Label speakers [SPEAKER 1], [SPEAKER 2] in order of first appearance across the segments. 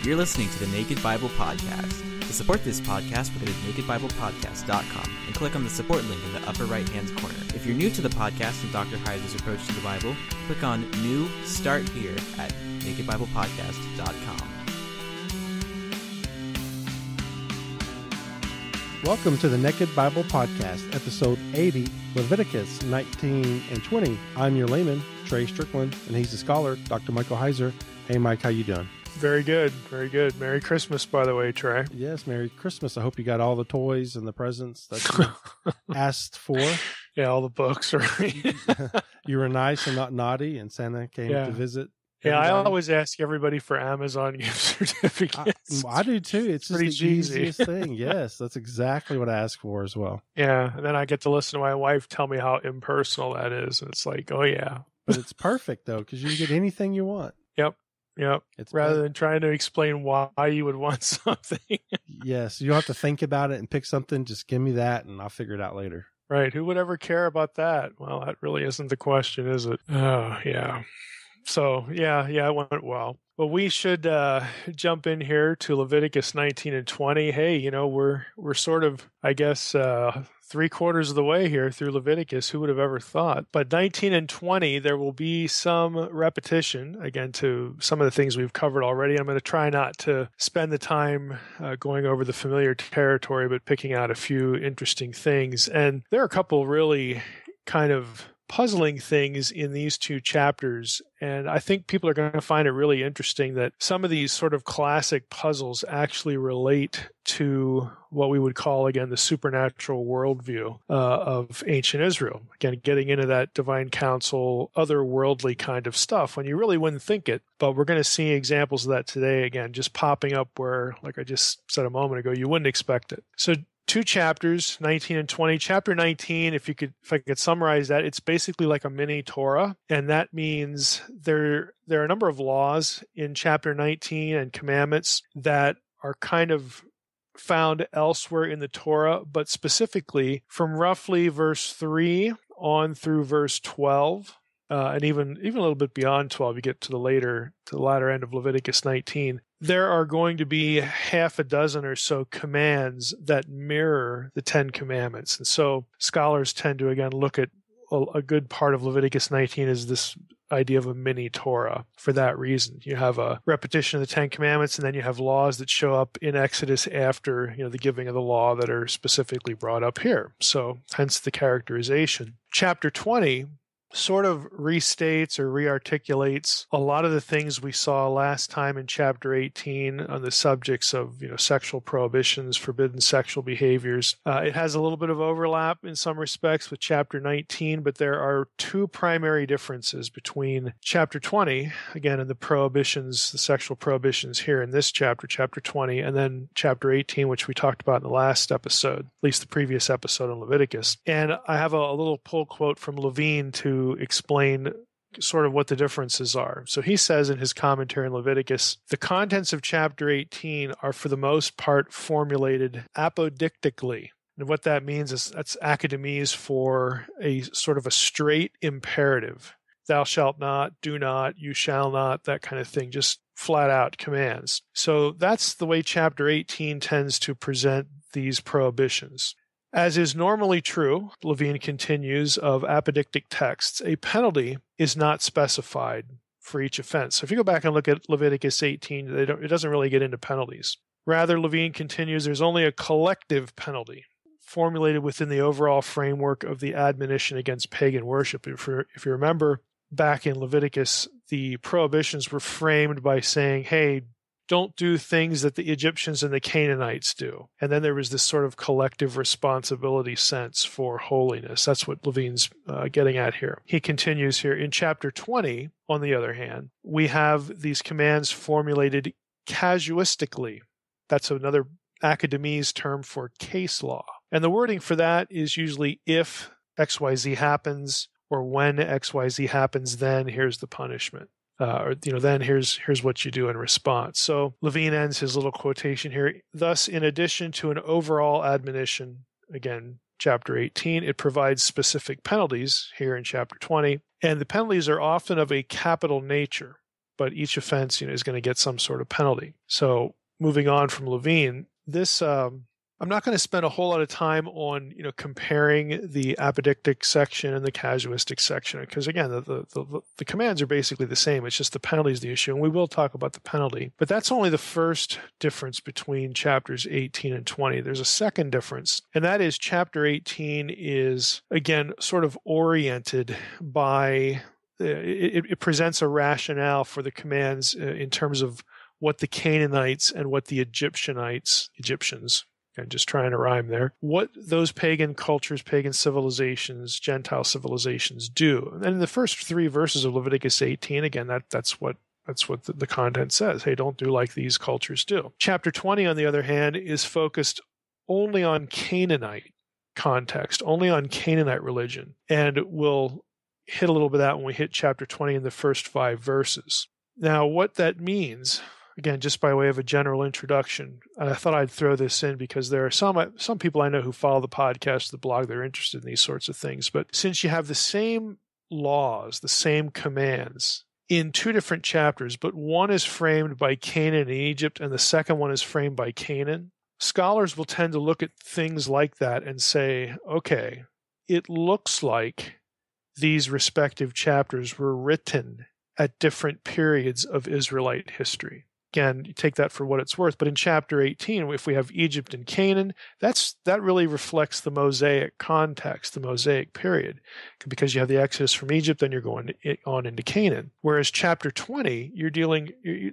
[SPEAKER 1] You're listening to the Naked Bible Podcast. To support this podcast, go to nakedbiblepodcast.com and click on the support link in the upper right-hand corner. If you're new to the podcast and Dr. Heiser's approach to the Bible, click on New Start Here at nakedbiblepodcast.com.
[SPEAKER 2] Welcome to the Naked Bible Podcast, episode 80, Leviticus 19 and 20. I'm your layman, Trey Strickland, and he's a scholar, Dr. Michael Heiser. Hey, Mike, how you doing?
[SPEAKER 3] Very good, very good. Merry Christmas, by the way, Trey.
[SPEAKER 2] Yes, Merry Christmas. I hope you got all the toys and the presents that you asked for.
[SPEAKER 3] Yeah, all the books. Right?
[SPEAKER 2] You were nice and not naughty, and Santa came to visit.
[SPEAKER 3] Yeah,
[SPEAKER 2] everybody.
[SPEAKER 3] I always ask everybody for Amazon gift certificates.
[SPEAKER 2] I do too. It's just the easiest thing. Yes, that's exactly what I ask for as well.
[SPEAKER 3] Yeah, and then I get to listen to my wife tell me how impersonal that is. And it's like, oh yeah.
[SPEAKER 2] But it's perfect, though, because you can get anything you want.
[SPEAKER 3] Yep.
[SPEAKER 2] It's
[SPEAKER 3] rather than trying to explain why you would want something.
[SPEAKER 2] Yes, you don't have to think about it and pick something. Just give me that, and I'll figure it out later.
[SPEAKER 3] Right. Who would ever care about that? Well, that really isn't the question, is it? Oh, yeah. So, yeah, it went well. Well, we should jump in here to Leviticus 19 and 20. Hey, you know, we're sort of, I guess, 3/4 of the way here through Leviticus. Who would have ever thought? But 19 and 20, there will be some repetition, again, to some of the things we've covered already. I'm going to try not to spend the time going over the familiar territory, but picking out a few interesting things. And there are a couple really kind of puzzling things in these two chapters. And I think people are going to find it really interesting that some of these sort of classic puzzles actually relate to what we would call, again, the supernatural worldview of ancient Israel. Again, getting into that divine counsel, otherworldly kind of stuff when you really wouldn't think it. But we're going to see examples of that today, again, just popping up where, like I just said a moment ago, you wouldn't expect it. So two chapters, 19 and 20. Chapter 19, if I could summarize that, it's basically like a mini-Torah, and that means there are a number of laws in chapter 19 and commandments that are kind of found elsewhere in the Torah, but specifically from roughly verse 3 on through verse 12. And even a little bit beyond 12, you get to the latter end of Leviticus 19. There are going to be half a dozen or so commands that mirror the 10 Commandments. And so scholars tend to, again, look at a good part of Leviticus 19 as this idea of a mini-Torah for that reason. You have a repetition of the 10 Commandments, and then you have laws that show up in Exodus after, the giving of the law that are specifically brought up here. So hence the characterization. Chapter 20 sort of restates or rearticulates a lot of the things we saw last time in chapter 18 on the subjects of sexual prohibitions, forbidden sexual behaviors. It has a little bit of overlap in some respects with chapter 19, but there are two primary differences between chapter 20, again, and the prohibitions, the sexual prohibitions here in this chapter, chapter 20, and then chapter 18, which we talked about in the last episode, at least the previous episode on Leviticus. And I have a little pull quote from Levine to explain sort of what the differences are. So he says in his commentary on Leviticus, the contents of chapter 18 are for the most part formulated apodictically. And what that means is that's academies for a sort of a straight imperative. Thou shalt not, do not, you shall not, that kind of thing, just flat out commands. So that's the way chapter 18 tends to present these prohibitions. As is normally true, Levine continues, of apodictic texts, a penalty is not specified for each offense. So if you go back and look at Leviticus 18, it doesn't really get into penalties. Rather, Levine continues, there's only a collective penalty formulated within the overall framework of the admonition against pagan worship. If you remember back in Leviticus, the prohibitions were framed by saying, hey, don't do things that the Egyptians and the Canaanites do. And then there was this sort of collective responsibility sense for holiness. That's what Levine's getting at here. He continues here. In chapter 20, on the other hand, we have these commands formulated casuistically. That's another academies term for case law. And the wording for that is usually if XYZ happens, or when XYZ happens, then here's the punishment. Then here's what you do in response. So Levine ends his little quotation here. Thus, in addition to an overall admonition, again, chapter 18, it provides specific penalties here in chapter 20. And the penalties are often of a capital nature. but each offense, is going to get some sort of penalty. So moving on from Levine, this I'm not going to spend a whole lot of time on comparing the apodictic section and the casuistic section, because again the commands are basically the same. It's just the penalty is the issue, and we will talk about the penalty. But that's only the first difference between chapters 18 and 20. There's a second difference, and that is chapter 18 is again sort of oriented by it presents a rationale for the commands in terms of what the Canaanites and what the Egyptians, I'm just trying to rhyme there, what those pagan cultures, pagan civilizations, Gentile civilizations do. And in the first 3 verses of Leviticus 18, again, that's what the content says. Hey, don't do like these cultures do. Chapter 20, on the other hand, is focused only on Canaanite context, only on Canaanite religion. And we'll hit a little bit of that when we hit chapter 20 in the first 5 verses. Now, what that means, again, just by way of a general introduction, and I thought I'd throw this in because there are some people I know who follow the podcast, the blog, they're interested in these sorts of things. But since you have the same laws, the same commands in 2 different chapters, but one is framed by Canaan and Egypt, and the second one is framed by Canaan, scholars will tend to look at things like that and say, okay, it looks like these respective chapters were written at different periods of Israelite history. Again, you take that for what it's worth. But in chapter 18, if we have Egypt and Canaan, that really reflects the Mosaic context, the Mosaic period, because you have the Exodus from Egypt, then you're going on into Canaan. Whereas chapter 20,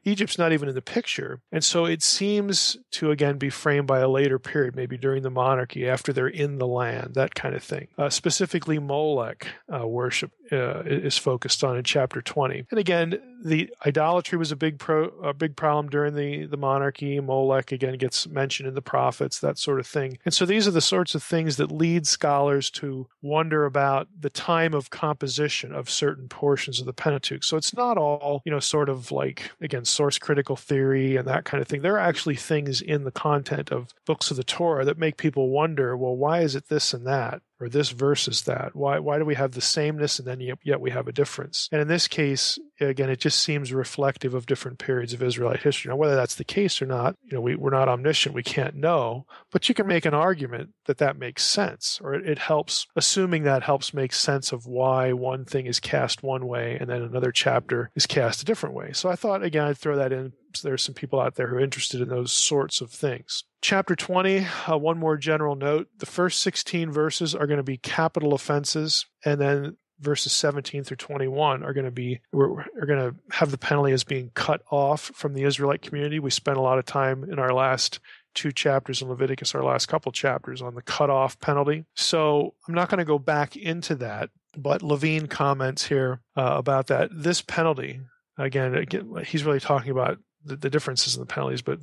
[SPEAKER 3] Egypt's not even in the picture. And so it seems to, again, be framed by a later period, maybe during the monarchy, after they're in the land, that kind of thing. Specifically, Molech worship is focused on in chapter 20. And again, the idolatry was a big problem during the monarchy. Molech, again, gets mentioned in the prophets, that sort of thing. And so these are the sorts of things that lead scholars to wonder about the time of composition of certain portions of the Pentateuch. So it's not all, sort of like, again, source critical theory and that kind of thing. There are actually things in the content of books of the Torah that make people wonder, well, why is it this and that? Or this versus that? Why do we have the sameness and then yet we have a difference? And in this case, again, it just seems reflective of different periods of Israelite history. Now, whether that's the case or not, we're not omniscient. We can't know. But you can make an argument that makes sense, or it helps, assuming that helps make sense of why one thing is cast one way and then another chapter is cast a different way. So I thought, again, I'd throw that in. So there's some people out there who are interested in those sorts of things. Chapter 20, one more general note. The first 16 verses are going to be capital offenses, and then verses 17 through 21 are going to have the penalty as being cut off from the Israelite community. We spent a lot of time in our last 2 chapters in Leviticus, our last couple chapters, on the cutoff penalty. So I'm not going to go back into that, but Levine comments here about that. This penalty, again, he's really talking about the differences in the penalties, but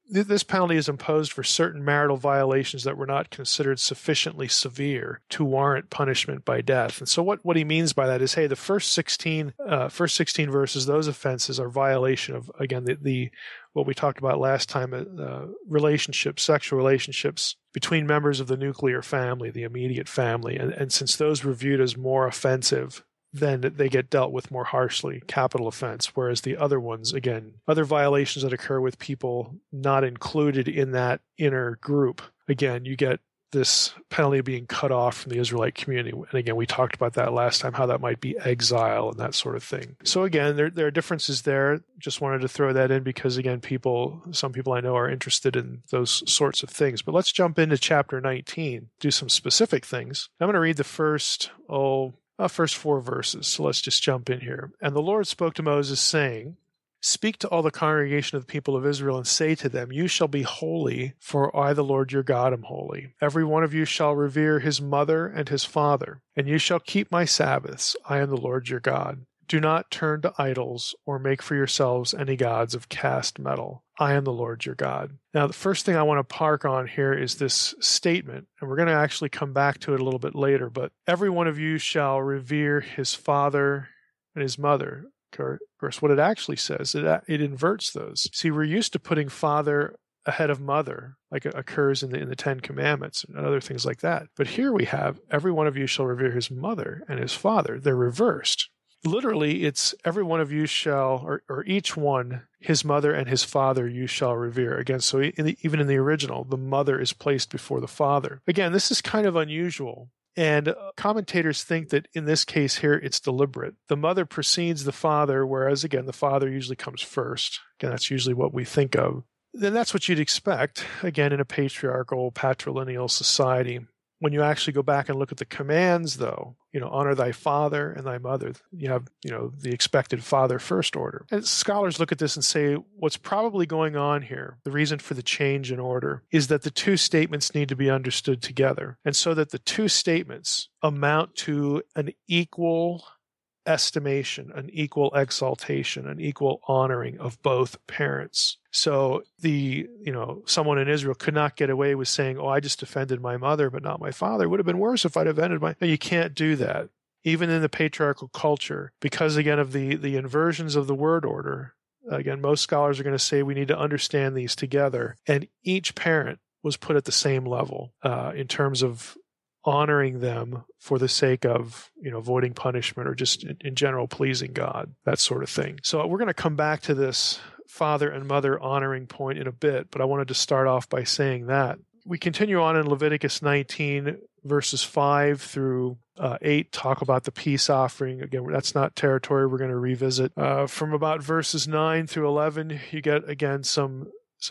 [SPEAKER 3] this penalty is imposed for certain marital violations that were not considered sufficiently severe to warrant punishment by death. And so what he means by that is, hey, the first 16 verses, those offenses are violation of, again, the what we talked about last time, sexual relationships between members of the nuclear family, the immediate family. And since those were viewed as more offensive, then they get dealt with more harshly, capital offense, whereas the other ones, again, other violations that occur with people not included in that inner group, again, you get this penalty of being cut off from the Israelite community. And again, we talked about that last time, how that might be exile and that sort of thing. So again, there are differences there. Just wanted to throw that in because, again, some people I know are interested in those sorts of things. But let's jump into chapter 19, do some specific things. I'm going to read the first 4 verses. So let's just jump in here. And the Lord spoke to Moses, saying, Speak to all the congregation of the people of Israel and say to them, You shall be holy, for I, the Lord your God, am holy. Every one of you shall revere his mother and his father, and you shall keep my Sabbaths. I am the Lord your God. Do not turn to idols or make for yourselves any gods of cast metal. I am the Lord your God. Now, the first thing I want to park on here is this statement, and we're going to actually come back to it a little bit later, but every one of you shall revere his father and his mother. Of course, what it actually says, it inverts those. See, we're used to putting father ahead of mother, like it occurs in the 10 Commandments and other things like that. But here we have, every one of you shall revere his mother and his father. They're reversed. literally, it's every one of you shall, or each one, his mother and his father you shall revere. Again, so even in the original, the mother is placed before the father. Again, this is kind of unusual. And commentators think that in this case here, it's deliberate. The mother precedes the father, whereas, again, the father usually comes first. Again, that's usually what we think of. Then that's what you'd expect, again, in a patriarchal, patrilineal society. When you actually go back and look at the commands, though, honor thy father and thy mother, you have, the expected father first order. And scholars look at this and say, what's probably going on here, the reason for the change in order, is that the two statements need to be understood together. And so that the two statements amount to an equal estimation, an equal exaltation, an equal honoring of both parents. So someone in Israel could not get away with saying, I just offended my mother, but not my father. It would have been worse if I'd offended No, you can't do that. Even in the patriarchal culture, because again of the inversions of the word order, again, most scholars are going to say we need to understand these together. And each parent was put at the same level in terms of honoring them for the sake of, avoiding punishment or just in general pleasing God, that sort of thing. So we're going to come back to this father and mother honoring point in a bit, but I wanted to start off by saying that. We continue on in Leviticus 19, verses 5 through 8, talk about the peace offering. Again, that's not territory we're going to revisit. From about verses 9 through 11, you get, again, some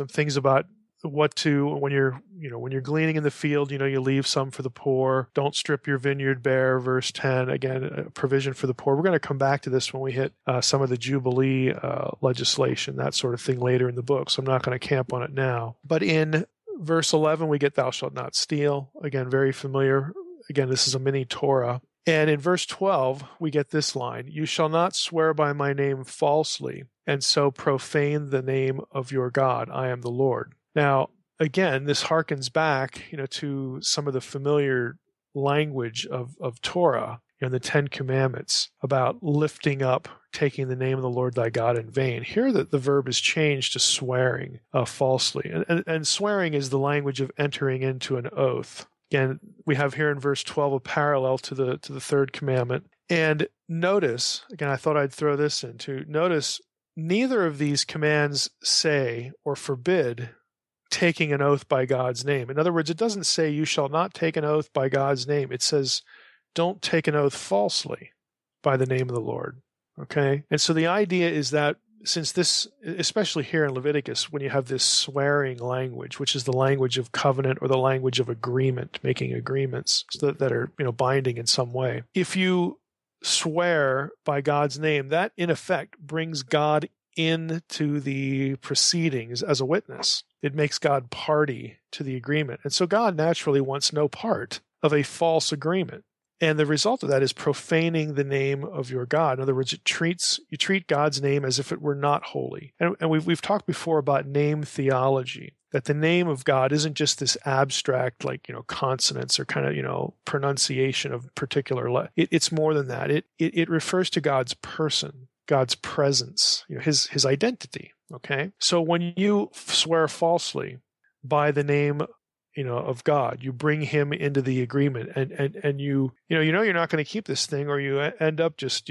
[SPEAKER 3] things about what to, when you're gleaning in the field, you leave some for the poor. Don't strip your vineyard bare, verse 10. Again, a provision for the poor. We're going to come back to this when we hit some of the Jubilee legislation, that sort of thing later in the book. So I'm not going to camp on it now. But in verse 11, we get thou shalt not steal. Again, very familiar. Again, this is a mini-Torah. And in verse 12, we get this line, you shall not swear by my name falsely, and so profane the name of your God. I am the Lord. Now, again, this harkens back, to some of the familiar language of Torah and the Ten Commandments about lifting up, taking the name of the Lord thy God in vain. Here, the verb is changed to swearing falsely. And swearing is the language of entering into an oath. Again, we have here in verse 12 a parallel to the third commandment. And notice, again, I thought I'd throw this in too. Notice, neither of these commands say or forbid taking an oath by God's name. In other words, it doesn't say you shall not take an oath by God's name. It says don't take an oath falsely by the name of the Lord. Okay? And so the idea is that since this, especially here in Leviticus, when you have this swearing language, which is the language of covenant or the language of agreement, making agreements that are, binding in some way. If you swear by God's name, that in effect brings God into the proceedings as a witness. It makes God party to the agreement. And so God naturally wants no part of a false agreement. And the result of that is profaning the name of your God. In other words, you treat God's name as if it were not holy. And we've talked before about name theology, that the name of God isn't just this abstract, consonants or kind of, pronunciation of particular. It's more than that. It refers to God's person, God's presence, his identity. Okay. So when you swear falsely by the name of God, you bring him into the agreement and you're not going to keep this thing, or you end up just,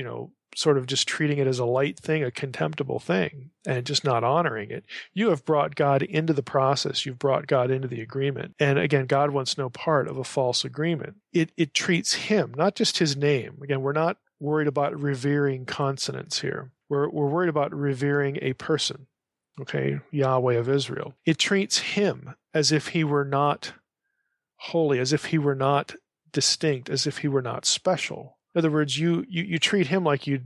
[SPEAKER 3] sort of just treating it as a light thing, a contemptible thing, and just not honoring it. You have brought God into the process. You've brought God into the agreement. And again, God wants no part of a false agreement. It treats him, not just his name. Again, we're not worried about revering consonants here. We're worried about revering a person. Okay, Yahweh of Israel. It treats him as if he were not holy, as if he were not distinct, as if he were not special. In other words, you treat him like you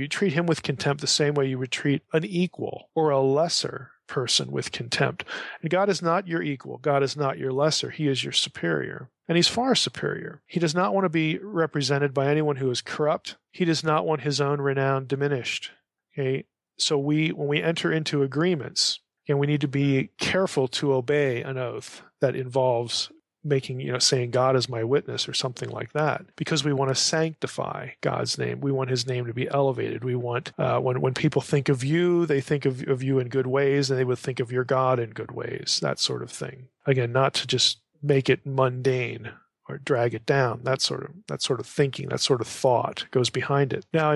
[SPEAKER 3] treat him with contempt the same way you would treat an equal or a lesser person with contempt. And God is not your equal. God is not your lesser. He is your superior. And he's far superior. He does not want to be represented by anyone who is corrupt. He does not want his own renown diminished. Okay. So when we enter into agreements, we need to be careful to obey an oath that involves making, saying God is my witness or something like that, because we want to sanctify God's name. We want his name to be elevated. We want, when people think of you, they think of you in good ways, and they would think of your God in good ways, that sort of thing. Again, not to just make it mundane or drag it down. That sort of thinking, that sort of thought goes behind it. Now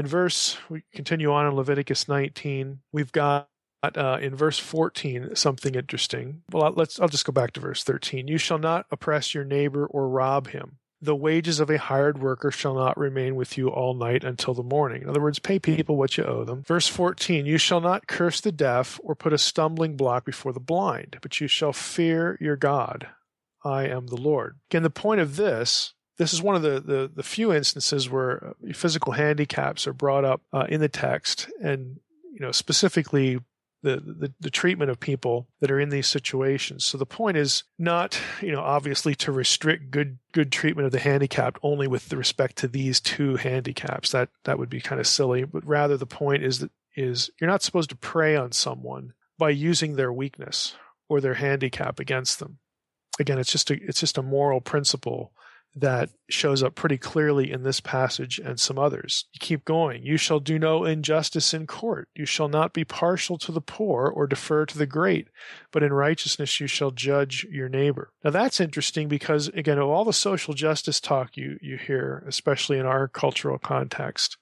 [SPEAKER 3] we continue on in Leviticus 19. We've got in verse 14 something interesting. Well, I'll just go back to verse 13. You shall not oppress your neighbor or rob him. The wages of a hired worker shall not remain with you all night until the morning. In other words, pay people what you owe them. Verse 14, you shall not curse the deaf or put a stumbling block before the blind, but you shall fear your God. I am the Lord. Again, the point of this is one of the few instances where physical handicaps are brought up in the text, and specifically the treatment of people that are in these situations. So the point is not, obviously to restrict good treatment of the handicapped only with respect to these two handicaps. That would be kind of silly, but rather the point is you're not supposed to prey on someone by using their weakness or their handicap against them. Again, it's just a moral principle that shows up pretty clearly in this passage and some others. You keep going. You shall do no injustice in court. You shall not be partial to the poor or defer to the great, but in righteousness you shall judge your neighbor. Now that's interesting because, again, of all the social justice talk you hear, especially in our cultural context,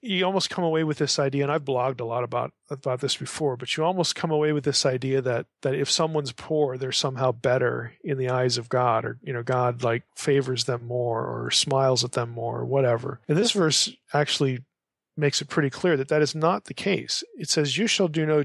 [SPEAKER 3] you almost come away with this idea, and I've blogged a lot about this before, but you almost come away with this idea that if someone's poor, they're somehow better in the eyes of God, or God like favors them more or smiles at them more or whatever. And this verse actually makes it pretty clear that is not the case. It says, you shall do no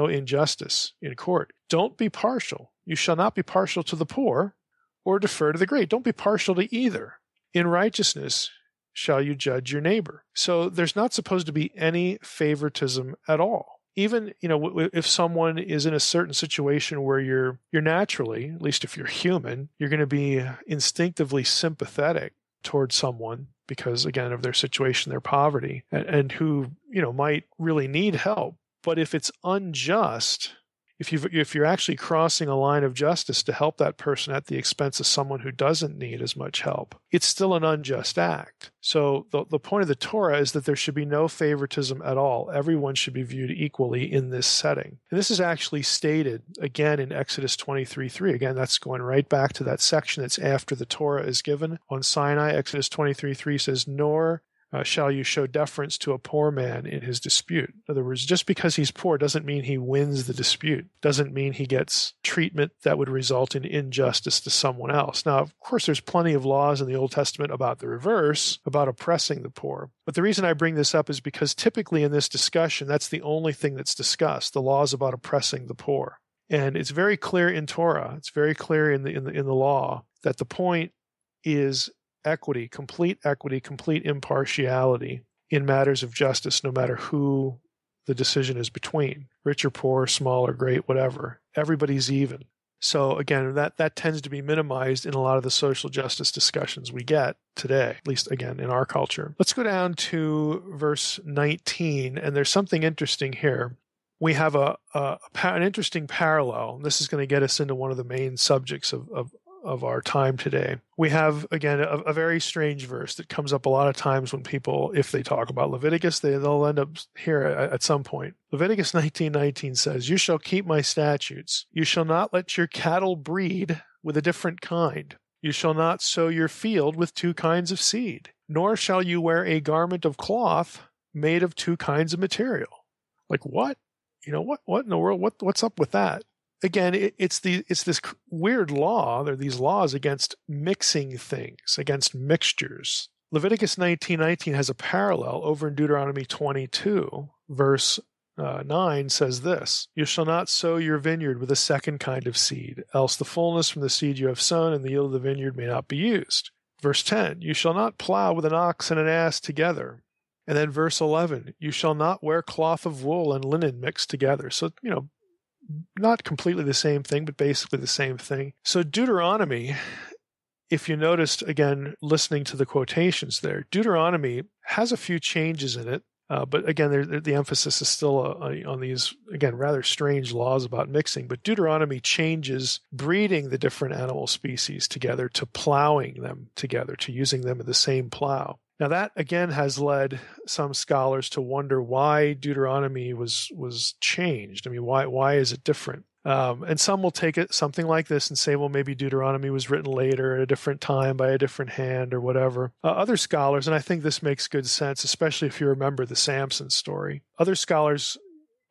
[SPEAKER 3] injustice in court. Don't be partial. You shall not be partial to the poor or defer to the great. Don't be partial to either. In righteousness shall you judge your neighbor. So there's not supposed to be any favoritism at all. Even, if someone is in a certain situation where you're naturally, at least if you're human, you're going to be instinctively sympathetic towards someone because, again, of their situation, their poverty, and who, might really need help. But if it's unjust, if you're actually crossing a line of justice to help that person at the expense of someone who doesn't need as much help, it's still an unjust act. So the point of the Torah is that there should be no favoritism at all. Everyone should be viewed equally in this setting. And this is actually stated again in Exodus 23:3. Again, that's going right back to that section that's after the Torah is given on Sinai. Exodus 23:3 says, nor shall you show deference to a poor man in his dispute. In other words, just because he's poor doesn't mean he wins the dispute, doesn't mean he gets treatment that would result in injustice to someone else. Now, of course, there's plenty of laws in the Old Testament about the reverse, about oppressing the poor. But the reason I bring this up is because typically in this discussion, that's the only thing that's discussed, the laws about oppressing the poor. And it's very clear in Torah, it's very clear in the law that the point is equity, complete impartiality in matters of justice, no matter who the decision is between, rich or poor, small or great, whatever. Everybody's even. So again, that tends to be minimized in a lot of the social justice discussions we get today, at least again in our culture. Let's go down to verse 19, and there's something interesting here. We have an interesting parallel. This is going to get us into one of the main subjects of our time today. We have, again, a very strange verse that comes up a lot of times when people, if they talk about Leviticus, they'll end up here at some point. Leviticus 19:19 says, you shall keep my statutes. You shall not let your cattle breed with a different kind. You shall not sow your field with two kinds of seed, nor shall you wear a garment of cloth made of two kinds of material. Like what? What in the world? What's up with that? Again, it's this weird law. There are these laws against mixing things, against mixtures. Leviticus 19:19 has a parallel over in Deuteronomy 22, verse 9 says this, you shall not sow your vineyard with a second kind of seed, else the fullness from the seed you have sown and the yield of the vineyard may not be used. Verse 10, you shall not plow with an ox and an ass together. And then verse 11, you shall not wear cloth of wool and linen mixed together. So, not completely the same thing, but basically the same thing. So Deuteronomy, if you noticed, again, listening to the quotations there, Deuteronomy has a few changes in it, but again, the emphasis is still on these, again, rather strange laws about mixing. But Deuteronomy changes breeding the different animal species together to plowing them together, to using them in the same plow. Now that, again, has led some scholars to wonder why Deuteronomy was changed. I mean, why is it different? And some will take it something like this and say, well, maybe Deuteronomy was written later at a different time by a different hand or whatever. Other scholars, and I think this makes good sense, especially if you remember the Samson story, other scholars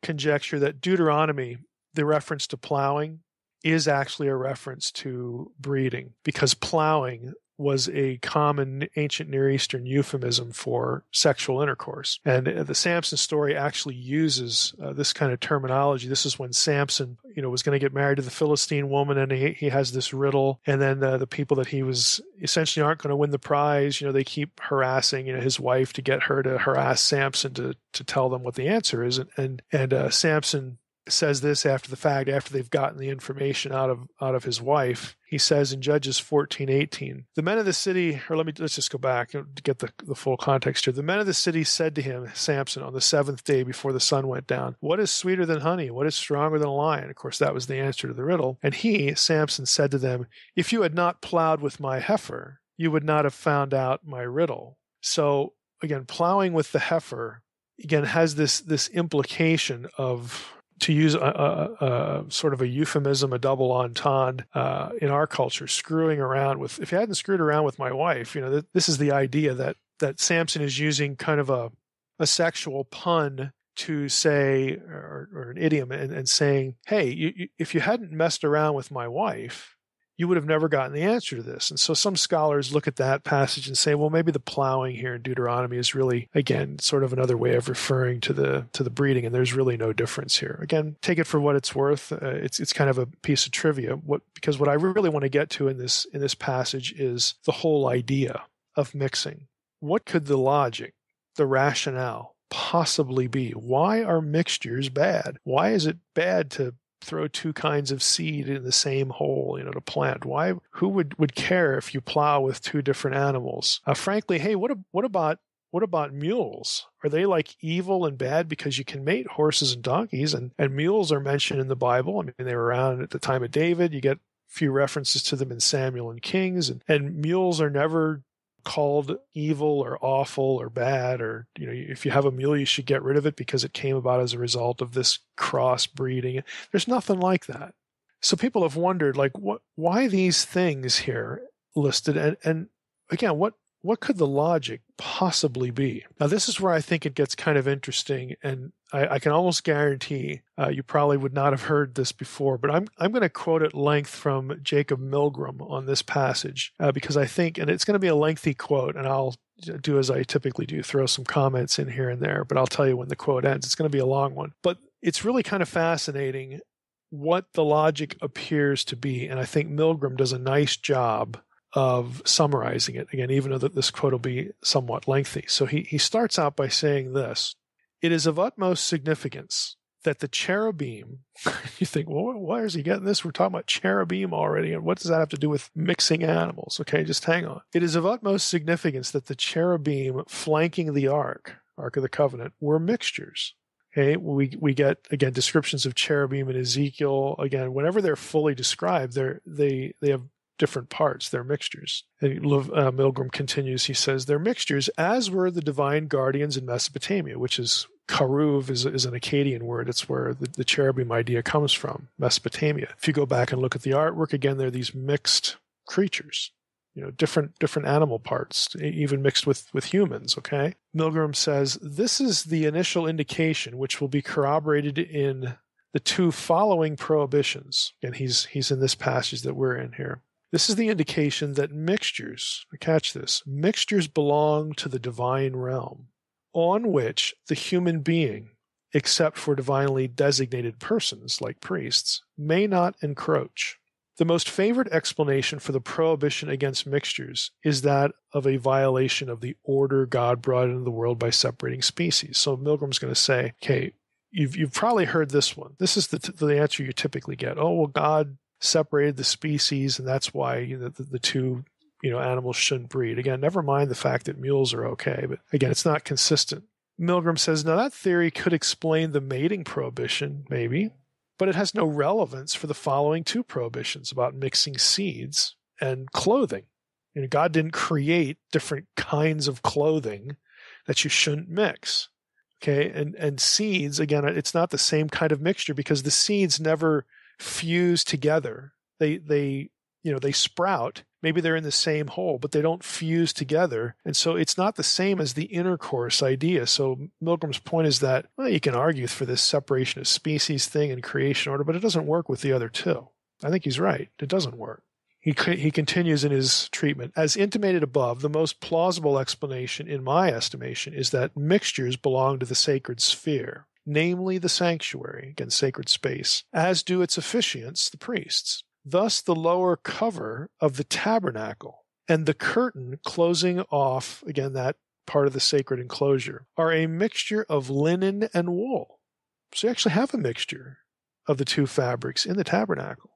[SPEAKER 3] conjecture that Deuteronomy, the reference to plowing, is actually a reference to breeding, because plowing was a common ancient Near Eastern euphemism for sexual intercourse. And the Samson story actually uses this kind of terminology. This is when Samson, was going to get married to the Philistine woman, and he has this riddle. And then the people that he was essentially aren't going to win the prize. They keep harassing, his wife to get her to harass Samson to tell them what the answer is. And Samson says this after the fact, after they've gotten the information out of his wife. He says in Judges 14:18, the men of the city, or let's just go back to get the full context here. The men of the city said to him, Samson, on the seventh day before the sun went down, what is sweeter than honey? What is stronger than a lion? Of course, that was the answer to the riddle. And he, Samson, said to them, if you had not plowed with my heifer, you would not have found out my riddle. So again, plowing with the heifer, again, has this implication of, to use a sort of a euphemism, a double entendre in our culture, screwing around with, if you hadn't screwed around with my wife, this is the idea that Samson is using kind of a sexual pun to say, or an idiom, and saying, hey, if you hadn't messed around with my wife, you would have never gotten the answer to this. And so some scholars look at that passage and say, well, maybe the plowing here in Deuteronomy is really, again, sort of another way of referring to the breeding, and there's really no difference here. Again, take it for what it's worth. It's kind of a piece of trivia. Because what I really want to get to in this passage is the whole idea of mixing. What could the logic, the rationale possibly be? Why are mixtures bad? Why is it bad to throw two kinds of seed in the same hole, to plant? Why? Who would care if you plow with two different animals? Frankly, hey, what about mules? Are they like evil and bad because you can mate horses and donkeys? And mules are mentioned in the Bible. I mean, they were around at the time of David. You get a few references to them in Samuel and Kings. And mules are never called evil or awful or bad, or if you have a mule, you should get rid of it because it came about as a result of this crossbreeding. There's nothing like that. So people have wondered, why these things here listed, and again, what could the logic possibly be? Now, this is where I think it gets kind of interesting, and I can almost guarantee you probably would not have heard this before, but I'm going to quote at length from Jacob Milgrom on this passage because I think, and it's going to be a lengthy quote, and I'll do as I typically do, throw some comments in here and there, but I'll tell you when the quote ends. It's going to be a long one. But it's really kind of fascinating what the logic appears to be, and I think Milgrom does a nice job of summarizing it, again, even though this quote will be somewhat lengthy. So he starts out by saying this: it is of utmost significance that the cherubim, you think, well, why is he getting this? We're talking about cherubim already, and what does that have to do with mixing animals? Okay, just hang on. It is of utmost significance that the cherubim flanking the Ark of the Covenant, were mixtures. Okay, we get, again, descriptions of cherubim in Ezekiel. Again, whenever they're fully described, they have different parts. They're mixtures. And Milgrom continues, he says, they're mixtures, as were the divine guardians in Mesopotamia, which is, Karuv is an Akkadian word. It's where the cherubim idea comes from, Mesopotamia. If you go back and look at the artwork, again, they're these mixed creatures, different animal parts, even mixed with humans, okay? Milgrom says, this is the initial indication which will be corroborated in the two following prohibitions. And he's in this passage that we're in here. This is the indication that mixtures, catch this, mixtures belong to the divine realm, on which the human being, except for divinely designated persons like priests, may not encroach. The most favored explanation for the prohibition against mixtures is that of a violation of the order God brought into the world by separating species. So Milgram's going to say, okay, you've probably heard this one. This is the answer you typically get. Oh, well, God separated the species, and that's why the two animals shouldn't breed. Again, never mind the fact that mules are okay, but again, it's not consistent. Milgrom says, now that theory could explain the mating prohibition, maybe, but it has no relevance for the following two prohibitions about mixing seeds and clothing. God didn't create different kinds of clothing that you shouldn't mix. Okay, and seeds, again, it's not the same kind of mixture because the seeds never fuse together. They sprout. Maybe they're in the same hole, but they don't fuse together. And so it's not the same as the intercourse idea. So Milgram's point is that, well, you can argue for this separation of species thing and creation order, but it doesn't work with the other two. I think he's right. It doesn't work. He continues in his treatment. As intimated above, the most plausible explanation, in my estimation, is that mixtures belong to the sacred sphere, namely the sanctuary, again, sacred space, as do its officiants, the priests. Thus, the lower cover of the tabernacle and the curtain closing off, again, that part of the sacred enclosure, are a mixture of linen and wool. So you actually have a mixture of the two fabrics in the tabernacle.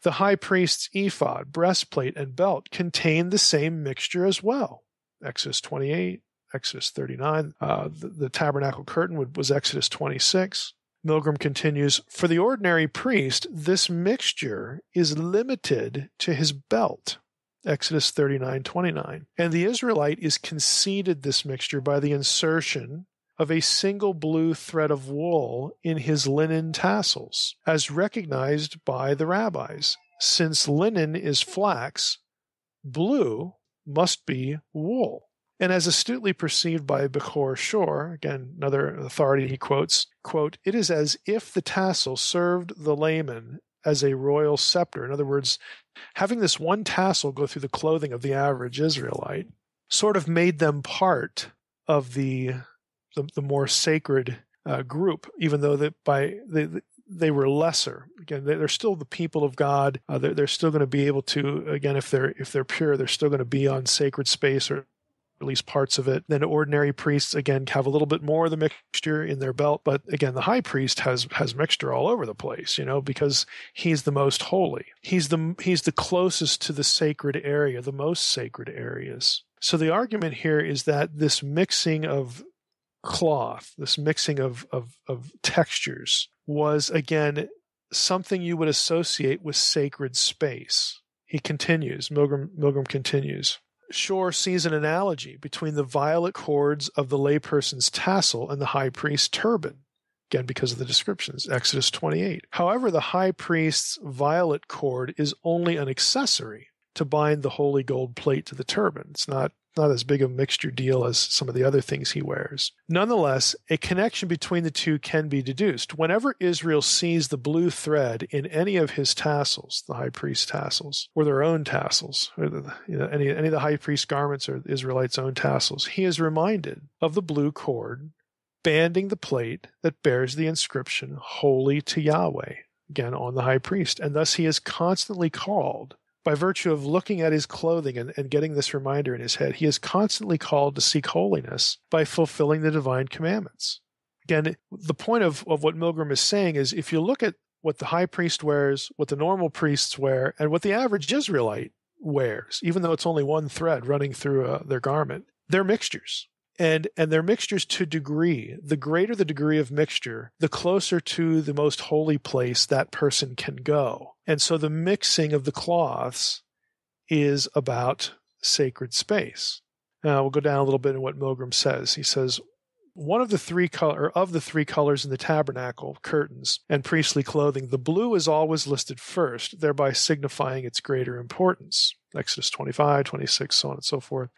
[SPEAKER 3] The high priest's ephod, breastplate, and belt contain the same mixture as well. Exodus 28, Exodus 39. The tabernacle curtain was Exodus 26. Milgram continues, for the ordinary priest, this mixture is limited to his belt, Exodus 39:29. And the Israelite is conceded this mixture by the insertion of a single blue thread of wool in his linen tassels, as recognized by the rabbis. Since linen is flax, blue must be wool. And as astutely perceived by Bechor Shor, again, another authority he quotes, quote, it is as if the tassel served the layman as a royal scepter. In other words, having this one tassel go through the clothing of the average Israelite sort of made them part of the more sacred group, even though they were lesser. Again, they're still the people of God. They're still going to be able to, again, if they're pure, they're still going to be on sacred space, or at least parts of it. Then ordinary priests, again, have a little bit more of the mixture in their belt. But again, the high priest has mixture all over the place, because he's the most holy. He's the closest to the sacred area, the most sacred areas. So the argument here is that this mixing of cloth, this mixing of textures was, again, something you would associate with sacred space. He continues, Milgram continues. Shor sees an analogy between the violet cords of the layperson's tassel and the high priest's turban, again because of the descriptions, Exodus 28. However, the high priest's violet cord is only an accessory to bind the holy gold plate to the turban. It's not as big a mixture deal as some of the other things he wears. Nonetheless, a connection between the two can be deduced. Whenever Israel sees the blue thread in any of his tassels, the high priest's tassels, or their own tassels, or any of the high priest's garments or the Israelites' own tassels, he is reminded of the blue cord banding the plate that bears the inscription, Holy to Yahweh, again on the high priest. And thus he is constantly called, by virtue of looking at his clothing and getting this reminder in his head, he is constantly called to seek holiness by fulfilling the divine commandments. Again, the point of what Milgram is saying is, if you look at what the high priest wears, what the normal priests wear, and what the average Israelite wears, even though it's only one thread running through their garment, they're mixtures. And they're mixtures to degree. The greater the degree of mixture, the closer to the most holy place that person can go. And so the mixing of the cloths is about sacred space. Now we'll go down a little bit in what Milgram says. He says, of the three colors in the tabernacle curtains and priestly clothing, the blue is always listed first, thereby signifying its greater importance. Exodus 25, 26, so on and so forth.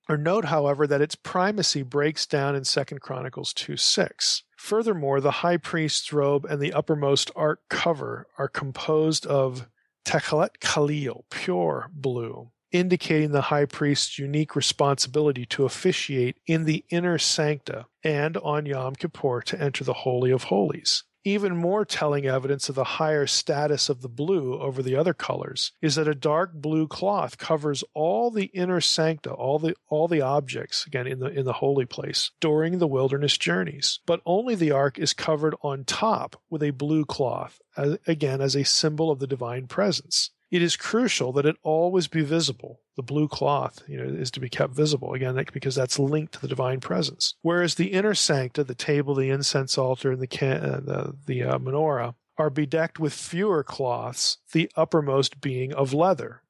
[SPEAKER 3] Note, however, that its primacy breaks down in 2 Chronicles 2:6. Furthermore, the high priest's robe and the uppermost ark cover are composed of techelet khalil, pure blue, indicating the high priest's unique responsibility to officiate in the inner sancta and on Yom Kippur to enter the Holy of Holies. Even more telling evidence of the higher status of the blue over the other colors is that a dark blue cloth covers all the inner sancta, all the objects, again, in the holy place, during the wilderness journeys. But only the ark is covered on top with a blue cloth, again, as a symbol of the divine presence. It is crucial that it always be visible. The blue cloth, is to be kept visible, again, because that's linked to the divine presence. Whereas the inner sancta, the table, the incense altar, and the menorah, are bedecked with fewer cloths, the uppermost being of leather.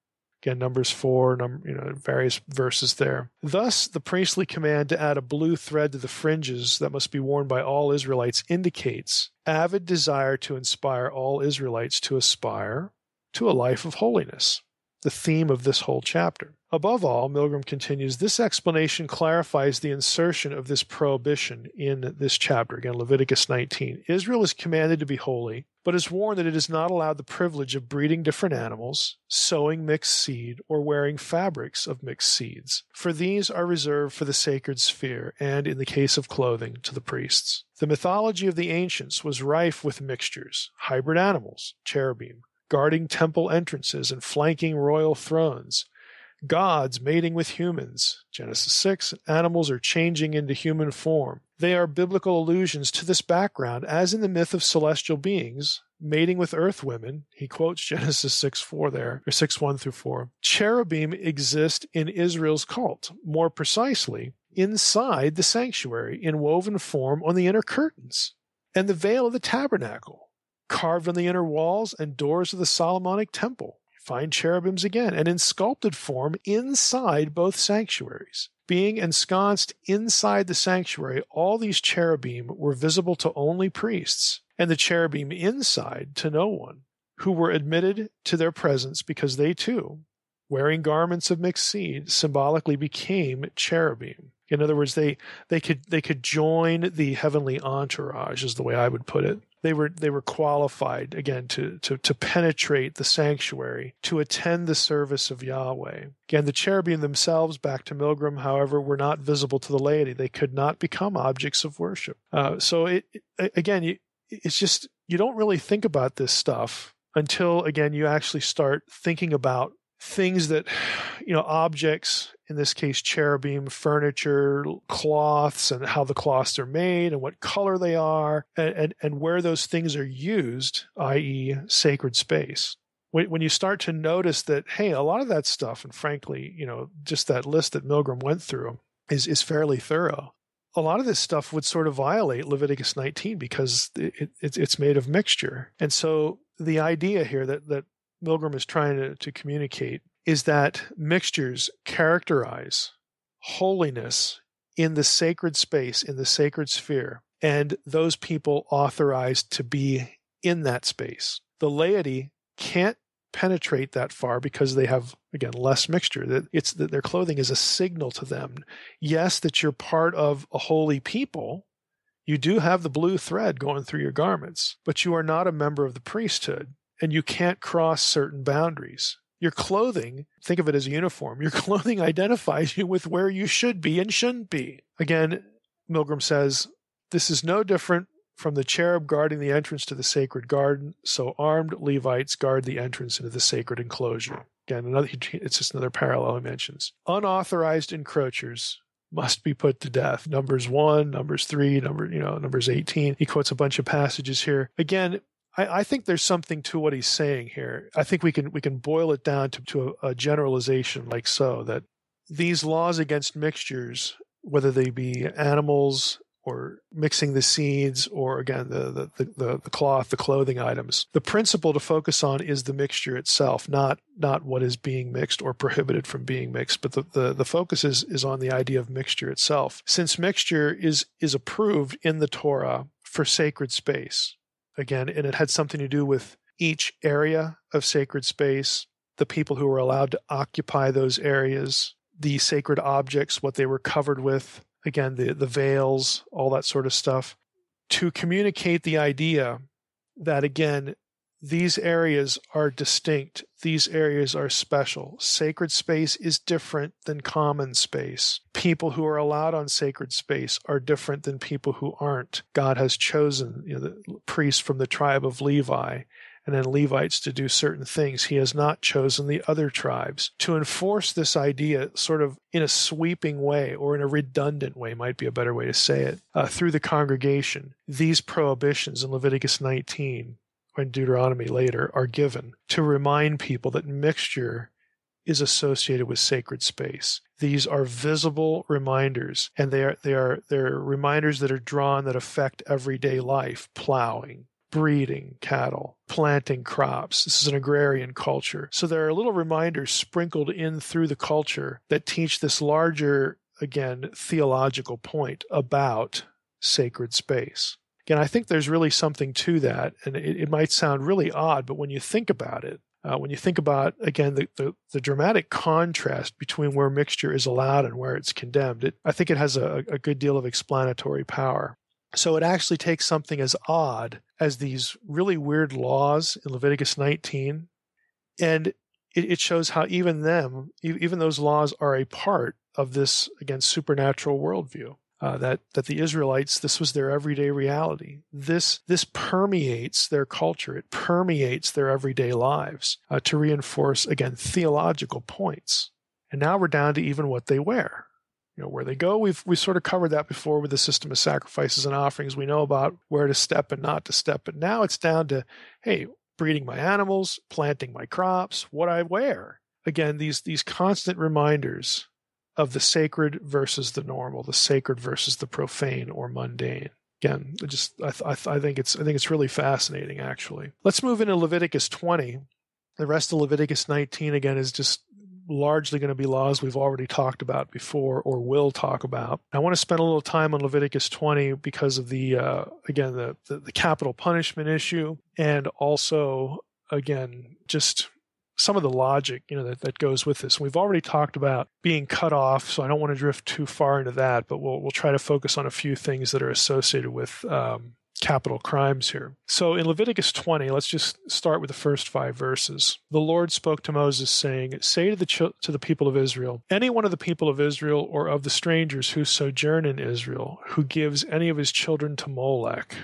[SPEAKER 3] Again, Numbers 4, various verses there. Thus, the priestly command to add a blue thread to the fringes that must be worn by all Israelites indicates avid desire to inspire all Israelites to aspire to a life of holiness, the theme of this whole chapter. Above all, Milgram continues, this explanation clarifies the insertion of this prohibition in this chapter. Again, Leviticus 19. Israel is commanded to be holy, but is warned that it is not allowed the privilege of breeding different animals, sowing mixed seed, or wearing fabrics of mixed seeds, for these are reserved for the sacred sphere, and, in the case of clothing, to the priests. The mythology of the ancients was rife with mixtures, hybrid animals, cherubim, guarding temple entrances and flanking royal thrones, gods mating with humans, Genesis 6, animals are changing into human form. They are biblical allusions to this background, as in the myth of celestial beings mating with earth women. He quotes Genesis 6:4 there, or 6:1 through 4. Cherubim exist in Israel's cult, more precisely, inside the sanctuary, in woven form on the inner curtains, and the veil of the tabernacle, carved on the inner walls and doors of the Solomonic temple. Find cherubims again, and in sculpted form inside both sanctuaries. Being ensconced inside the sanctuary, all these cherubim were visible to only priests, and the cherubim inside to no one, who were admitted to their presence because they too, wearing garments of mixed seed, symbolically became cherubim. In other words, they could join the heavenly entourage, is the way I would put it. They were qualified, again, to penetrate the sanctuary, to attend the service of Yahweh. Again, the cherubim themselves, back to Milgram, however, were not visible to the laity. They could not become objects of worship. It's just, you don't really think about this stuff until, again, you actually start thinking about things that, objects, in this case, cherubim, furniture, cloths, and how the cloths are made and what color they are, and where those things are used, i.e. sacred space. When you start to notice that, hey, a lot of that stuff, and frankly, just that list that Milgram went through is fairly thorough. A lot of this stuff would sort of violate Leviticus 19 because it's made of mixture. And so the idea here that Milgram is trying to communicate is that mixtures characterize holiness in the sacred space, in the sacred sphere, and those people authorized to be in that space. The laity can't penetrate that far because they have, again, less mixture. That their clothing is a signal to them. Yes, that you're part of a holy people. You do have the blue thread going through your garments, but you are not a member of the priesthood, and you can't cross certain boundaries. Your clothing, think of it as a uniform. Your clothing identifies you with where you should be and shouldn't be. Again, Milgram says, this is no different from the cherub guarding the entrance to the sacred garden, so armed Levites guard the entrance into the sacred enclosure. Again, it's just another parallel he mentions. Unauthorized encroachers must be put to death. Numbers 1, Numbers 3, Numbers 18. He quotes a bunch of passages here. Again, I think there's something to what he's saying here. I think we can boil it down to a generalization like so, that these laws against mixtures, whether they be animals or mixing the seeds or, again, the cloth, the clothing items, the principle to focus on is the mixture itself, not what is being mixed or prohibited from being mixed, but the focus is on the idea of mixture itself. Since mixture is approved in the Torah for sacred space, again, and it had something to do with each area of sacred space, the people who were allowed to occupy those areas, the sacred objects, what they were covered with, again, the veils, all that sort of stuff, to communicate the idea that, again, these areas are distinct. These areas are special. Sacred space is different than common space. People who are allowed on sacred space are different than people who aren't. God has chosen the priests from the tribe of Levi and then Levites to do certain things. He has not chosen the other tribes. To enforce this idea sort of in a sweeping way, or in a redundant way might be a better way to say it, through the congregation, these prohibitions in Leviticus 19 and Deuteronomy later are given to remind people that mixture is associated with sacred space. These are visible reminders, and they're reminders that are drawn that affect everyday life: plowing, breeding cattle, planting crops. This is an agrarian culture. So there are little reminders sprinkled in through the culture that teach this larger, again, theological point about sacred space. Again, I think there's really something to that, and it might sound really odd, but when you think about it, when you think about, again, the dramatic contrast between where mixture is allowed and where it's condemned, I think it has a good deal of explanatory power. So it actually takes something as odd as these really weird laws in Leviticus 19, and it shows how even those laws are a part of this, again, supernatural worldview. That the Israelites, this was their everyday reality. This permeates their culture. It permeates their everyday lives to reinforce, again, theological points. And now we're down to even what they wear. Where they go. We sort of covered that before with the system of sacrifices and offerings. We know about where to step and not to step. But now it's down to, hey, breeding my animals, planting my crops, what I wear. Again, these constant reminders of the sacred versus the normal, the sacred versus the profane or mundane. Again, I think it's really fascinating, actually. Let's move into Leviticus 20. The rest of Leviticus 19, again, is just largely going to be laws we've already talked about before or will talk about. I want to spend a little time on Leviticus 20 because of the capital punishment issue, and also, again, just some of the logic, that goes with this. We've already talked about being cut off, so I don't want to drift too far into that, but we'll try to focus on a few things that are associated with capital crimes here. So in Leviticus 20, let's just start with the first 5 verses. The Lord spoke to Moses, saying, "Say to the people of Israel, any one of the people of Israel or of the strangers who sojourn in Israel, who gives any of his children to Molech."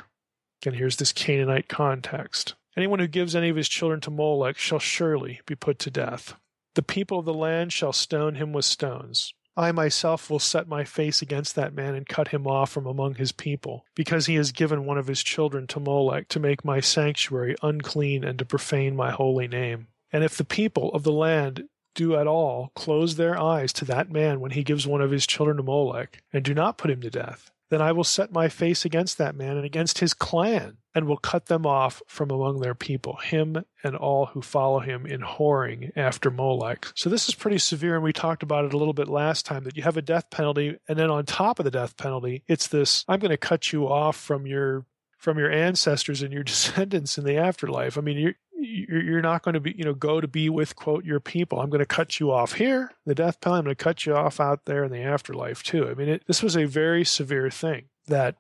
[SPEAKER 3] Again, here's this Canaanite context. "Anyone who gives any of his children to Molech shall surely be put to death. The people of the land shall stone him with stones. I myself will set my face against that man and cut him off from among his people, because he has given one of his children to Molech to make my sanctuary unclean and to profane my holy name. And if the people of the land do at all close their eyes to that man when he gives one of his children to Molech, and do not put him to death, then I will set my face against that man and against his clan, and will cut them off from among their people, him and all who follow him in whoring after Molech." So this is pretty severe, and we talked about it a little bit last time, that you have a death penalty, and then on top of the death penalty, it's this, I'm going to cut you off from your ancestors and your descendants in the afterlife. I mean, you're not going to be, go to be with, quote, your people. I'm going to cut you off here, the death penalty. I'm going to cut you off out there in the afterlife too. I mean, this was a very severe thing that,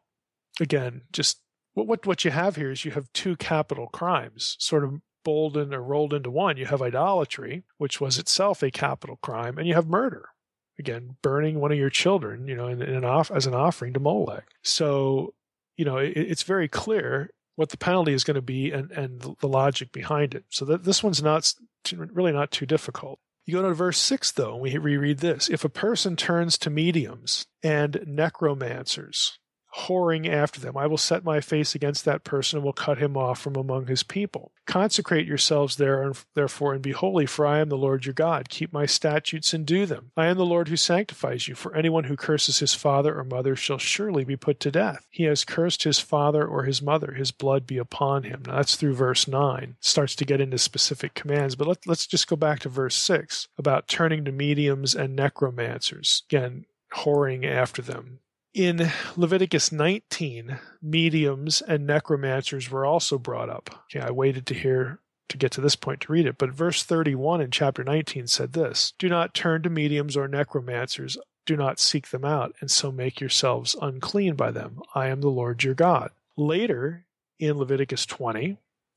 [SPEAKER 3] again, just what you have here is you have 2 capital crimes sort of boldened or rolled into one. You have idolatry, which was itself a capital crime, and you have murder. Again, burning one of your children, as an offering to Molech. So, it's very clear what the penalty is going to be and the logic behind it. So this one's really not too difficult. You go to verse 6, though, and we reread this. "If a person turns to mediums and necromancers, whoring after them, I will set my face against that person and will cut him off from among his people. Consecrate yourselves therefore, and be holy, for I am the Lord your God. Keep my statutes and do them. I am the Lord who sanctifies you, for anyone who curses his father or mother shall surely be put to death. He has cursed his father or his mother, his blood be upon him." Now that's through verse 9. It starts to get into specific commands, but let's just go back to verse 6 about turning to mediums and necromancers. Again, whoring after them. In Leviticus 19, mediums and necromancers were also brought up. Okay, I waited to get to this point to read it, but verse 31 in chapter 19 said this: "Do not turn to mediums or necromancers, do not seek them out, and so make yourselves unclean by them. I am the Lord your God." Later, in Leviticus 20,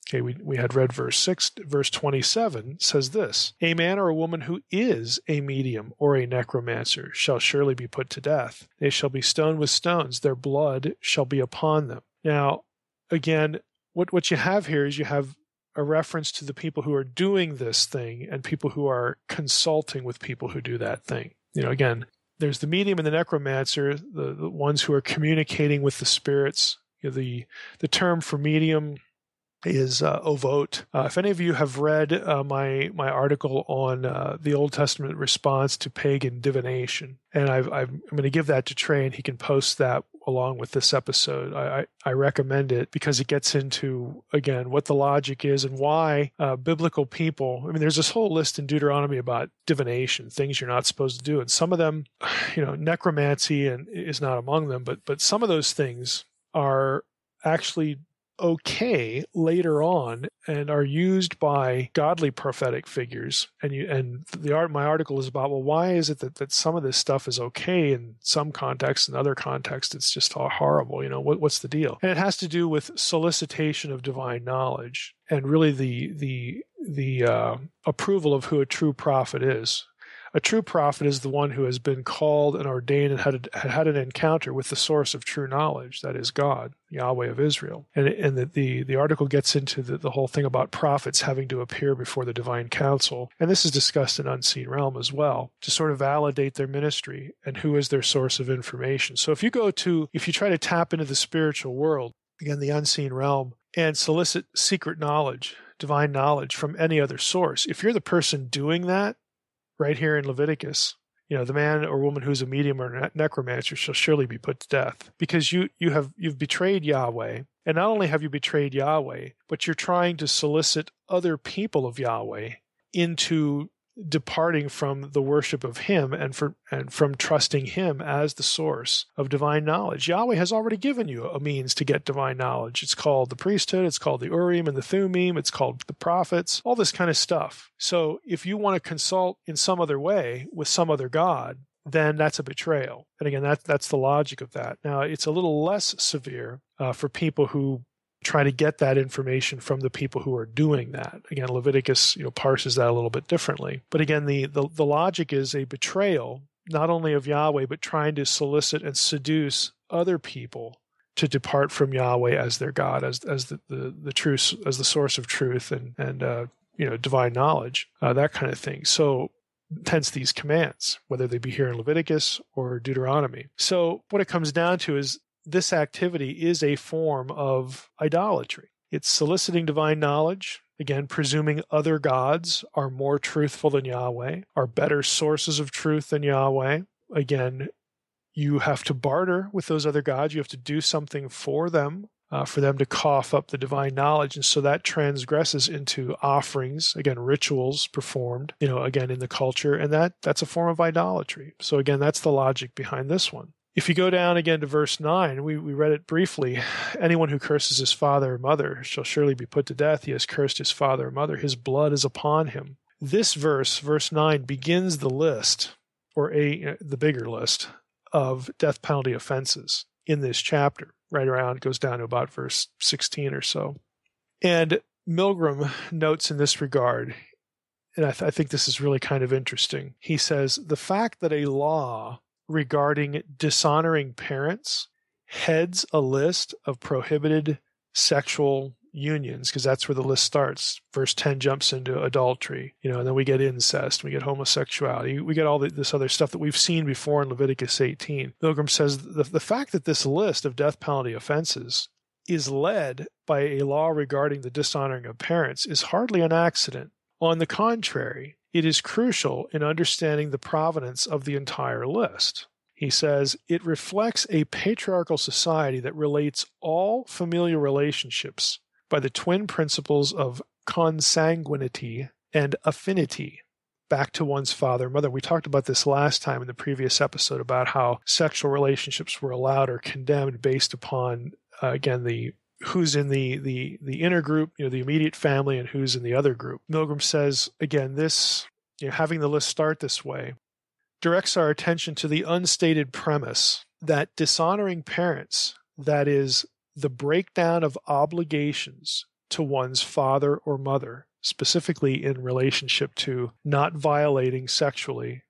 [SPEAKER 3] okay, we had read verse 6, verse 27 says this: "A man or a woman who is a medium or a necromancer shall surely be put to death. They shall be stoned with stones. Their blood shall be upon them." Now, again, what you have here is you have a reference to the people who are doing this thing and people who are consulting with people who do that thing. Again, there's the medium and the necromancer, the ones who are communicating with the spirits. The term for medium is ovot. If any of you have read my article on the Old Testament response to pagan divination, and I'm going to give that to Trey, and he can post that along with this episode. I recommend it because it gets into, again, what the logic is and why biblical people, I mean, there's this whole list in Deuteronomy about divination, things you're not supposed to do. And some of them, necromancy is not among them, but some of those things are actually okay later on and are used by godly prophetic figures. And my article is about, well, why is it that some of this stuff is okay in some contexts, in other contexts it's just all horrible? What's the deal? And it has to do with solicitation of divine knowledge and really the approval of who a true prophet is. A true prophet is the one who has been called and ordained and had an encounter with the source of true knowledge, that is God, Yahweh of Israel. And the article gets into the whole thing about prophets having to appear before the divine council. And this is discussed in Unseen Realm as well, to sort of validate their ministry and who is their source of information. So if you try to tap into the spiritual world, again, the Unseen Realm, and solicit secret knowledge, divine knowledge from any other source, if you're the person doing that, right here in Leviticus, the man or woman who's a medium or necromancer shall surely be put to death, because you've betrayed Yahweh. And not only have you betrayed Yahweh, but you're trying to solicit other people of Yahweh into departing from the worship of him and from trusting him as the source of divine knowledge. Yahweh has already given you a means to get divine knowledge. It's called the priesthood, it's called the Urim and the Thummim, it's called the prophets, all this kind of stuff. So if you want to consult in some other way with some other God, then that's a betrayal. And again, that's the logic of that. Now, it's a little less severe for people who try to get that information from the people who are doing that. Again, Leviticus parses that a little bit differently. But again, the logic is a betrayal, not only of Yahweh, but trying to solicit and seduce other people to depart from Yahweh as their God, as the truth, as the source of truth and divine knowledge, that kind of thing. So hence these commands, whether they be here in Leviticus or Deuteronomy. So what it comes down to is this activity is a form of idolatry. It's soliciting divine knowledge, again, presuming other gods are more truthful than Yahweh, are better sources of truth than Yahweh. Again, you have to barter with those other gods. You have to do something for them to cough up the divine knowledge. And so that transgresses into offerings, again, rituals performed, again, in the culture. And that's a form of idolatry. So again, that's the logic behind this one. If you go down again to verse 9, we read it briefly. Anyone who curses his father or mother shall surely be put to death. He has cursed his father or mother. His blood is upon him. This verse 9, begins the list, or the bigger list, of death penalty offenses in this chapter. Right around, it goes down to about verse 16 or so. And Milgram notes in this regard, and I think this is really kind of interesting. He says, the fact that a law regarding dishonoring parents heads a list of prohibited sexual unions, because that's where the list starts. Verse 10 jumps into adultery, and then we get incest, we get homosexuality, we get all this other stuff that we've seen before in Leviticus 18. Milgram says the fact that this list of death penalty offenses is led by a law regarding the dishonoring of parents is hardly an accident. On the contrary, it is crucial in understanding the provenance of the entire list. He says, it reflects a patriarchal society that relates all familial relationships by the twin principles of consanguinity and affinity back to one's father and mother. We talked about this last time in the previous episode about how sexual relationships were allowed or condemned based upon, again, who's in the inner group, the immediate family, and who's in the other group. Milgram says, again, this, having the list start this way, directs our attention to the unstated premise that dishonoring parents, that is, the breakdown of obligations to one's father or mother, specifically in relationship to not violating sexually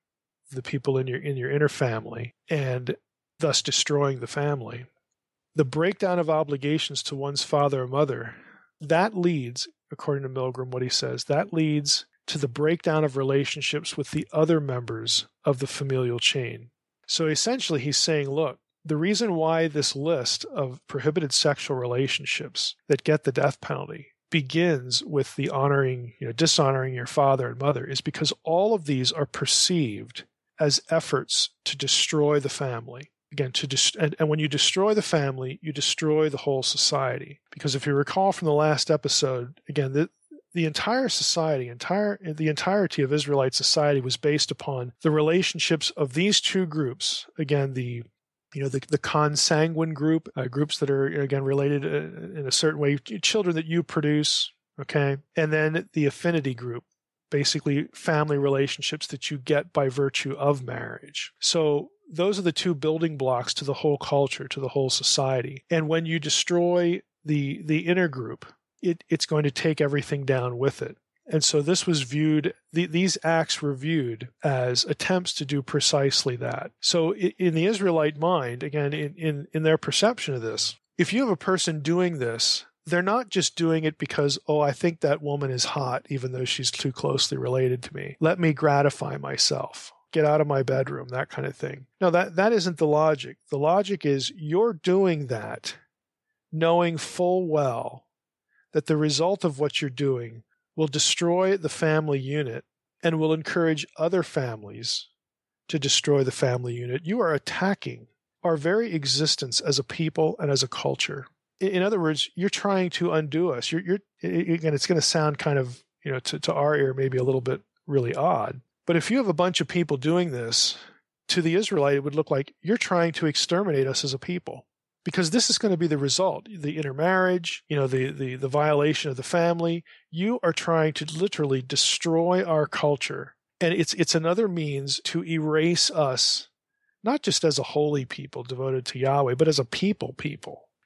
[SPEAKER 3] the people in your inner family and thus destroying the family. The breakdown of obligations to one's father or mother, that leads, according to Milgram, what he says, that leads to the breakdown of relationships with the other members of the familial chain. So essentially he's saying, look, the reason why this list of prohibited sexual relationships that get the death penalty begins with the dishonoring your father and mother is because all of these are perceived as efforts to destroy the family. again, and when you destroy the family, you destroy the whole society. Because if you recall from the last episode, again, the entire society, the entirety of Israelite society was based upon the relationships of these two groups. Again, the consanguine group, groups that are, again, related in a certain way, children that you produce, okay? And then the affinity group, basically family relationships that you get by virtue of marriage. So those are the two building blocks to the whole culture, to the whole society. And when you destroy the inner group, it's going to take everything down with it. And so this was viewed, these acts were viewed as attempts to do precisely that. So in the Israelite mind, again, in their perception of this, if you have a person doing this, they're not just doing it because, oh, I think that woman is hot, even though she's too closely related to me. Let me gratify myself. Get out of my bedroom, that kind of thing. No, that isn't the logic. The logic is you're doing that knowing full well that the result of what you're doing will destroy the family unit and will encourage other families to destroy the family unit. You are attacking our very existence as a people and as a culture. In other words, you're trying to undo us. Again, it's going to sound kind of, to our ear, maybe a little bit really odd. But if you have a bunch of people doing this, to the Israelite, it would look like you're trying to exterminate us as a people. Because this is going to be the result, the intermarriage, the violation of the family. You are trying to literally destroy our culture. And it's another means to erase us, not just as a holy people devoted to Yahweh, but as a people.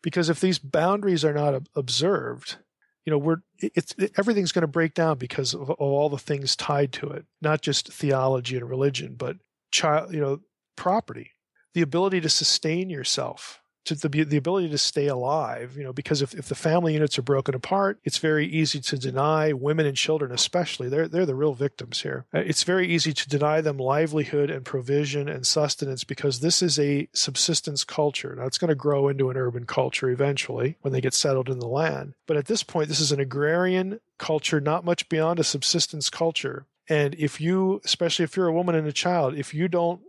[SPEAKER 3] Because if these boundaries are not observed, everything's going to break down because of all the things tied to it, not just theology and religion, but property, the ability to sustain yourself, to the ability to stay alive, because if the family units are broken apart, it's very easy to deny women and children, especially. They're the real victims here. It's very easy to deny them livelihood and provision and sustenance because this is a subsistence culture. Now, it's going to grow into an urban culture eventually when they get settled in the land. But at this point, this is an agrarian culture, not much beyond a subsistence culture. And especially if you're a woman and a child, if you don't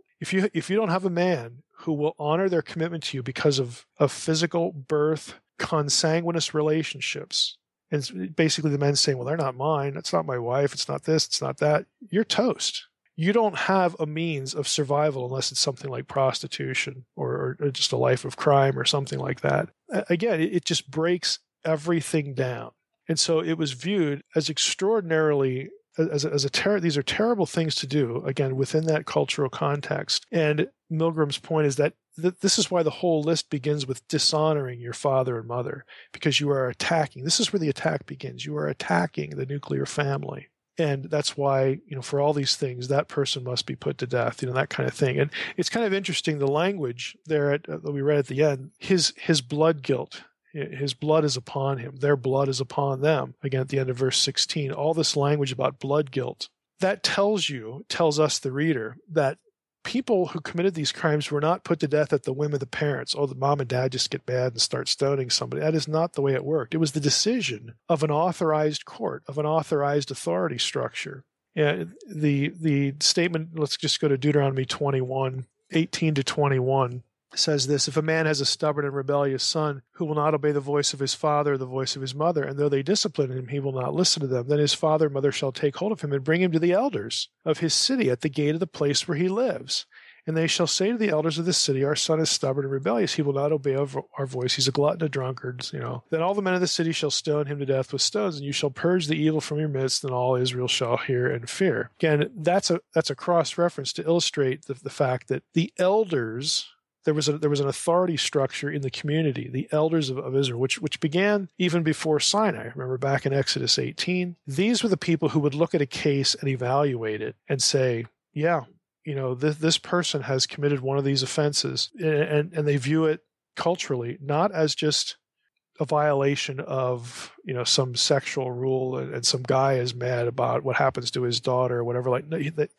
[SPEAKER 3] have a man who will honor their commitment to you because of physical birth, consanguineous relationships. And basically the men saying, well, they're not mine. That's not my wife. It's not this. It's not that. You're toast. You don't have a means of survival unless it's something like prostitution or just a life of crime or something like that. Again, it just breaks everything down. And so it was viewed as extraordinarily these are terrible things to do, again, within that cultural context. And Milgram's point is that this is why the whole list begins with dishonoring your father and mother, because you are attacking. This is where the attack begins. You are attacking the nuclear family. And that's why, for all these things, that person must be put to death, that kind of thing. And it's kind of interesting, the language there that we read at the end, his blood guilt. His blood is upon him. Their blood is upon them. Again, at the end of verse 16, all this language about blood guilt, that tells us, the reader, that people who committed these crimes were not put to death at the whim of the parents. Oh, the mom and dad just get mad and start stoning somebody. That is not the way it worked. It was the decision of an authorized court, of an authorized authority structure. And the statement, let's just go to Deuteronomy 21, 18 to 21. Says this: if a man has a stubborn and rebellious son who will not obey the voice of his father or the voice of his mother, and though they discipline him, he will not listen to them, then his father and mother shall take hold of him and bring him to the elders of his city at the gate of the place where he lives. And they shall say to the elders of the city, our son is stubborn and rebellious. He will not obey our voice. He's a glutton, a drunkard. Then all the men of the city shall stone him to death with stones, and you shall purge the evil from your midst, and all Israel shall hear and fear. Again, that's a cross-reference to illustrate the fact that the elders... There was an authority structure in the community, the elders of Israel, which began even before Sinai. Remember back in Exodus 18? These were the people who would look at a case and evaluate it and say, yeah, this person has committed one of these offenses. And they view it culturally, not as just a violation of, some sexual rule and some guy is mad about what happens to his daughter or whatever.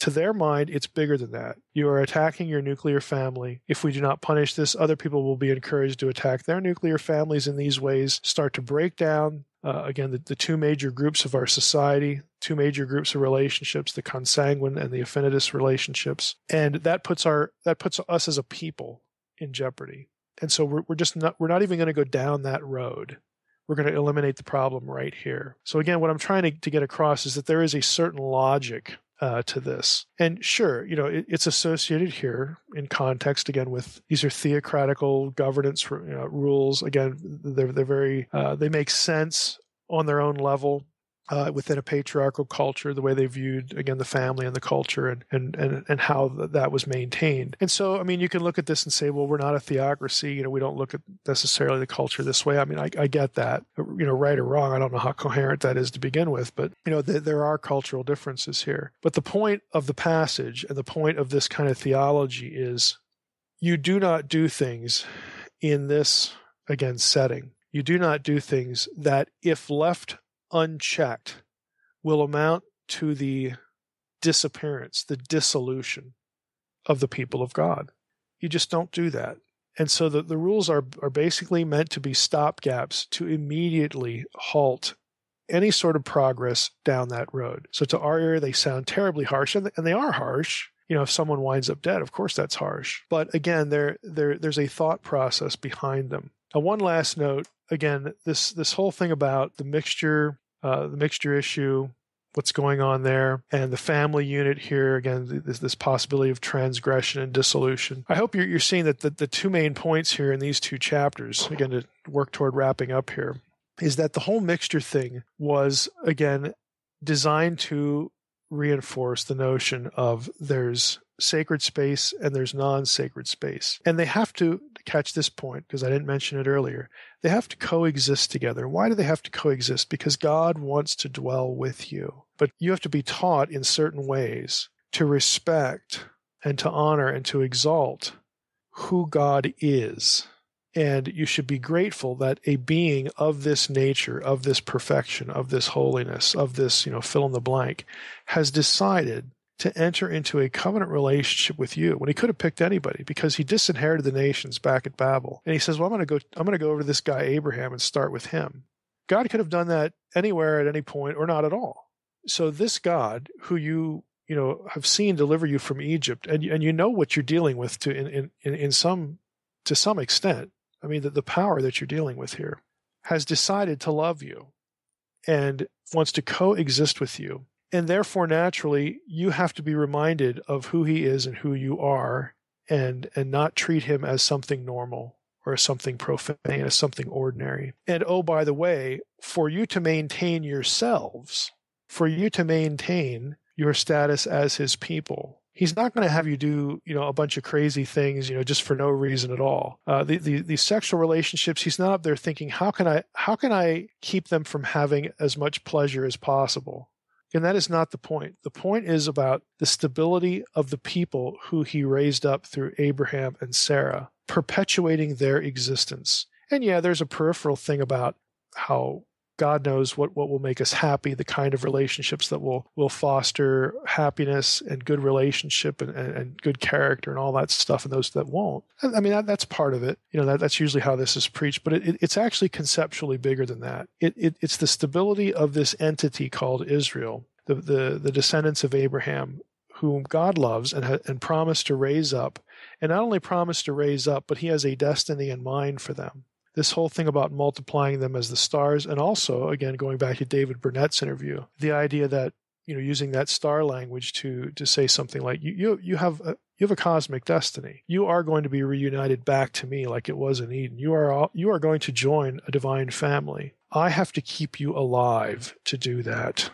[SPEAKER 3] To their mind, it's bigger than that. You are attacking your nuclear family. If we do not punish this, other people will be encouraged to attack their nuclear families in these ways, start to break down, again, the two major groups of our society, two major groups of relationships, the consanguine and the affinitous relationships. And that puts us as a people in jeopardy. And so we're not even going to go down that road. We're going to eliminate the problem right here. So again, what I'm trying to get across is that there is a certain logic to this. And sure, it's associated here in context, again, with these are theocratical governance rules. Again, they're very, they make sense on their own level. Within a patriarchal culture, the way they viewed, again, the family and the culture and how that was maintained. And so, I mean, you can look at this and say, well, we're not a theocracy. We don't look at necessarily the culture this way. I mean, I get that, right or wrong. I don't know how coherent that is to begin with, but, there are cultural differences here. But the point of the passage and the point of this kind of theology is you do not do things in this, again, setting. You do not do things that, if left unchecked, will amount to the disappearance, the dissolution of the people of God. You just don't do that. And so the rules are basically meant to be stopgaps to immediately halt any sort of progress down that road. So to our ear, they sound terribly harsh, and they are harsh. If someone winds up dead, of course that's harsh. But again, there's a thought process behind them. Now, one last note. Again, this whole thing about the mixture issue, what's going on there, and the family unit here, again, this possibility of transgression and dissolution. I hope you're seeing that the two main points here in these two chapters, again, to work toward wrapping up here, is that the whole mixture thing was, again, designed to reinforce the notion of there's sacred space and there's non-sacred space. And they have to catch this point, because I didn't mention it earlier. They have to coexist together. Why do they have to coexist? Because God wants to dwell with you. But you have to be taught in certain ways to respect and to honor and to exalt who God is. And you should be grateful that a being of this nature, of this perfection, of this holiness, of this, fill in the blank, has decided to enter into a covenant relationship with you when he could have picked anybody, because he disinherited the nations back at Babel. And he says, well, I'm going to go over to this guy Abraham and start with him. God could have done that anywhere at any point or not at all. So this God who you have seen deliver you from Egypt, and you know what you're dealing with to some extent. I mean, the power that you're dealing with here has decided to love you and wants to coexist with you. And therefore, naturally, you have to be reminded of who he is and who you are, and not treat him as something normal or as something profane, as something ordinary. And oh, by the way, for you to maintain yourselves, for you to maintain your status as his people, he's not going to have you do, a bunch of crazy things, just for no reason at all. These sexual relationships, he's not up there thinking, how can I keep them from having as much pleasure as possible? And that is not the point. The point is about the stability of the people who he raised up through Abraham and Sarah, perpetuating their existence. And yeah, there's a peripheral thing about how God knows what will make us happy, the kind of relationships that will foster happiness and good relationship and good character and all that stuff, and those that won't. I mean, that's part of it. That's usually how this is preached, but it's actually conceptually bigger than that. It's the stability of this entity called Israel, the descendants of Abraham, whom God loves and promised to raise up. And not only promised to raise up, but he has a destiny in mind for them. This whole thing about multiplying them as the stars, and also, again, going back to David Burnett's interview, the idea that, using that star language to say something like, you have a cosmic destiny. You are going to be reunited back to me like it was in Eden. You are going to join a divine family. I have to keep you alive to do that.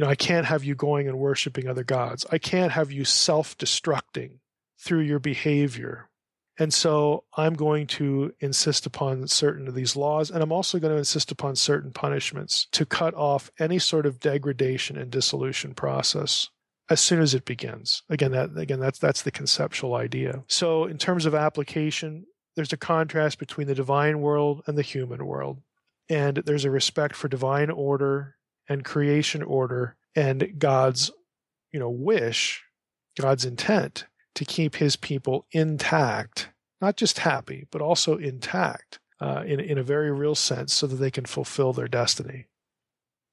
[SPEAKER 3] I can't have you going and worshiping other gods. I can't have you self-destructing through your behavior. And so I'm going to insist upon certain of these laws, and I'm also going to insist upon certain punishments to cut off any sort of degradation and dissolution process as soon as it begins. That's the conceptual idea. So in terms of application, there's a contrast between the divine world and the human world. And there's a respect for divine order and creation order and God's, wish, God's intent to keep his people intact, not just happy, but also intact in a very real sense, so that they can fulfill their destiny.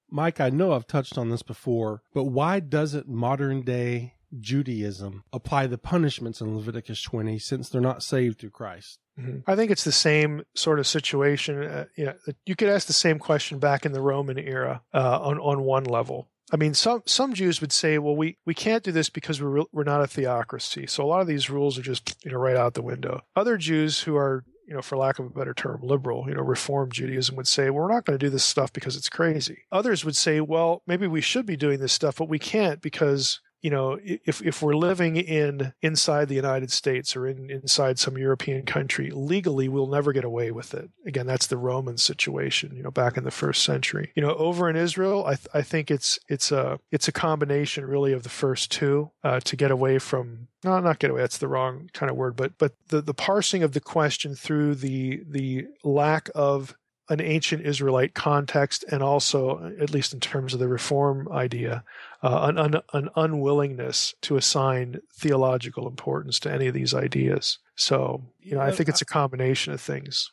[SPEAKER 2] Mike, I know I've touched on this before, but why doesn't modern day Judaism apply the punishments in Leviticus 20 since they're not saved through Christ?
[SPEAKER 3] I think it's the same sort of situation. You could ask the same question back in the Roman era on one level. I mean, some Jews would say, well, we can't do this because we're not a theocracy. So a lot of these rules are just right out the window. Other Jews who are, for lack of a better term, liberal, Reformed Judaism would say, well, we're not going to do this stuff because it's crazy. Others would say, well, maybe we should be doing this stuff, but we can't because if we're living inside the United States or inside some European country, legally we'll never get away with it. Again, that's the Roman situation, back in the first century. Over in Israel, I think it's a combination really of the first two to get away from. No, not get away. That's the wrong kind of word. But the parsing of the question through the lack of an ancient Israelite context, and also, at least in terms of the reform idea, an unwillingness to assign theological importance to any of these ideas. So, I think it's a combination of things.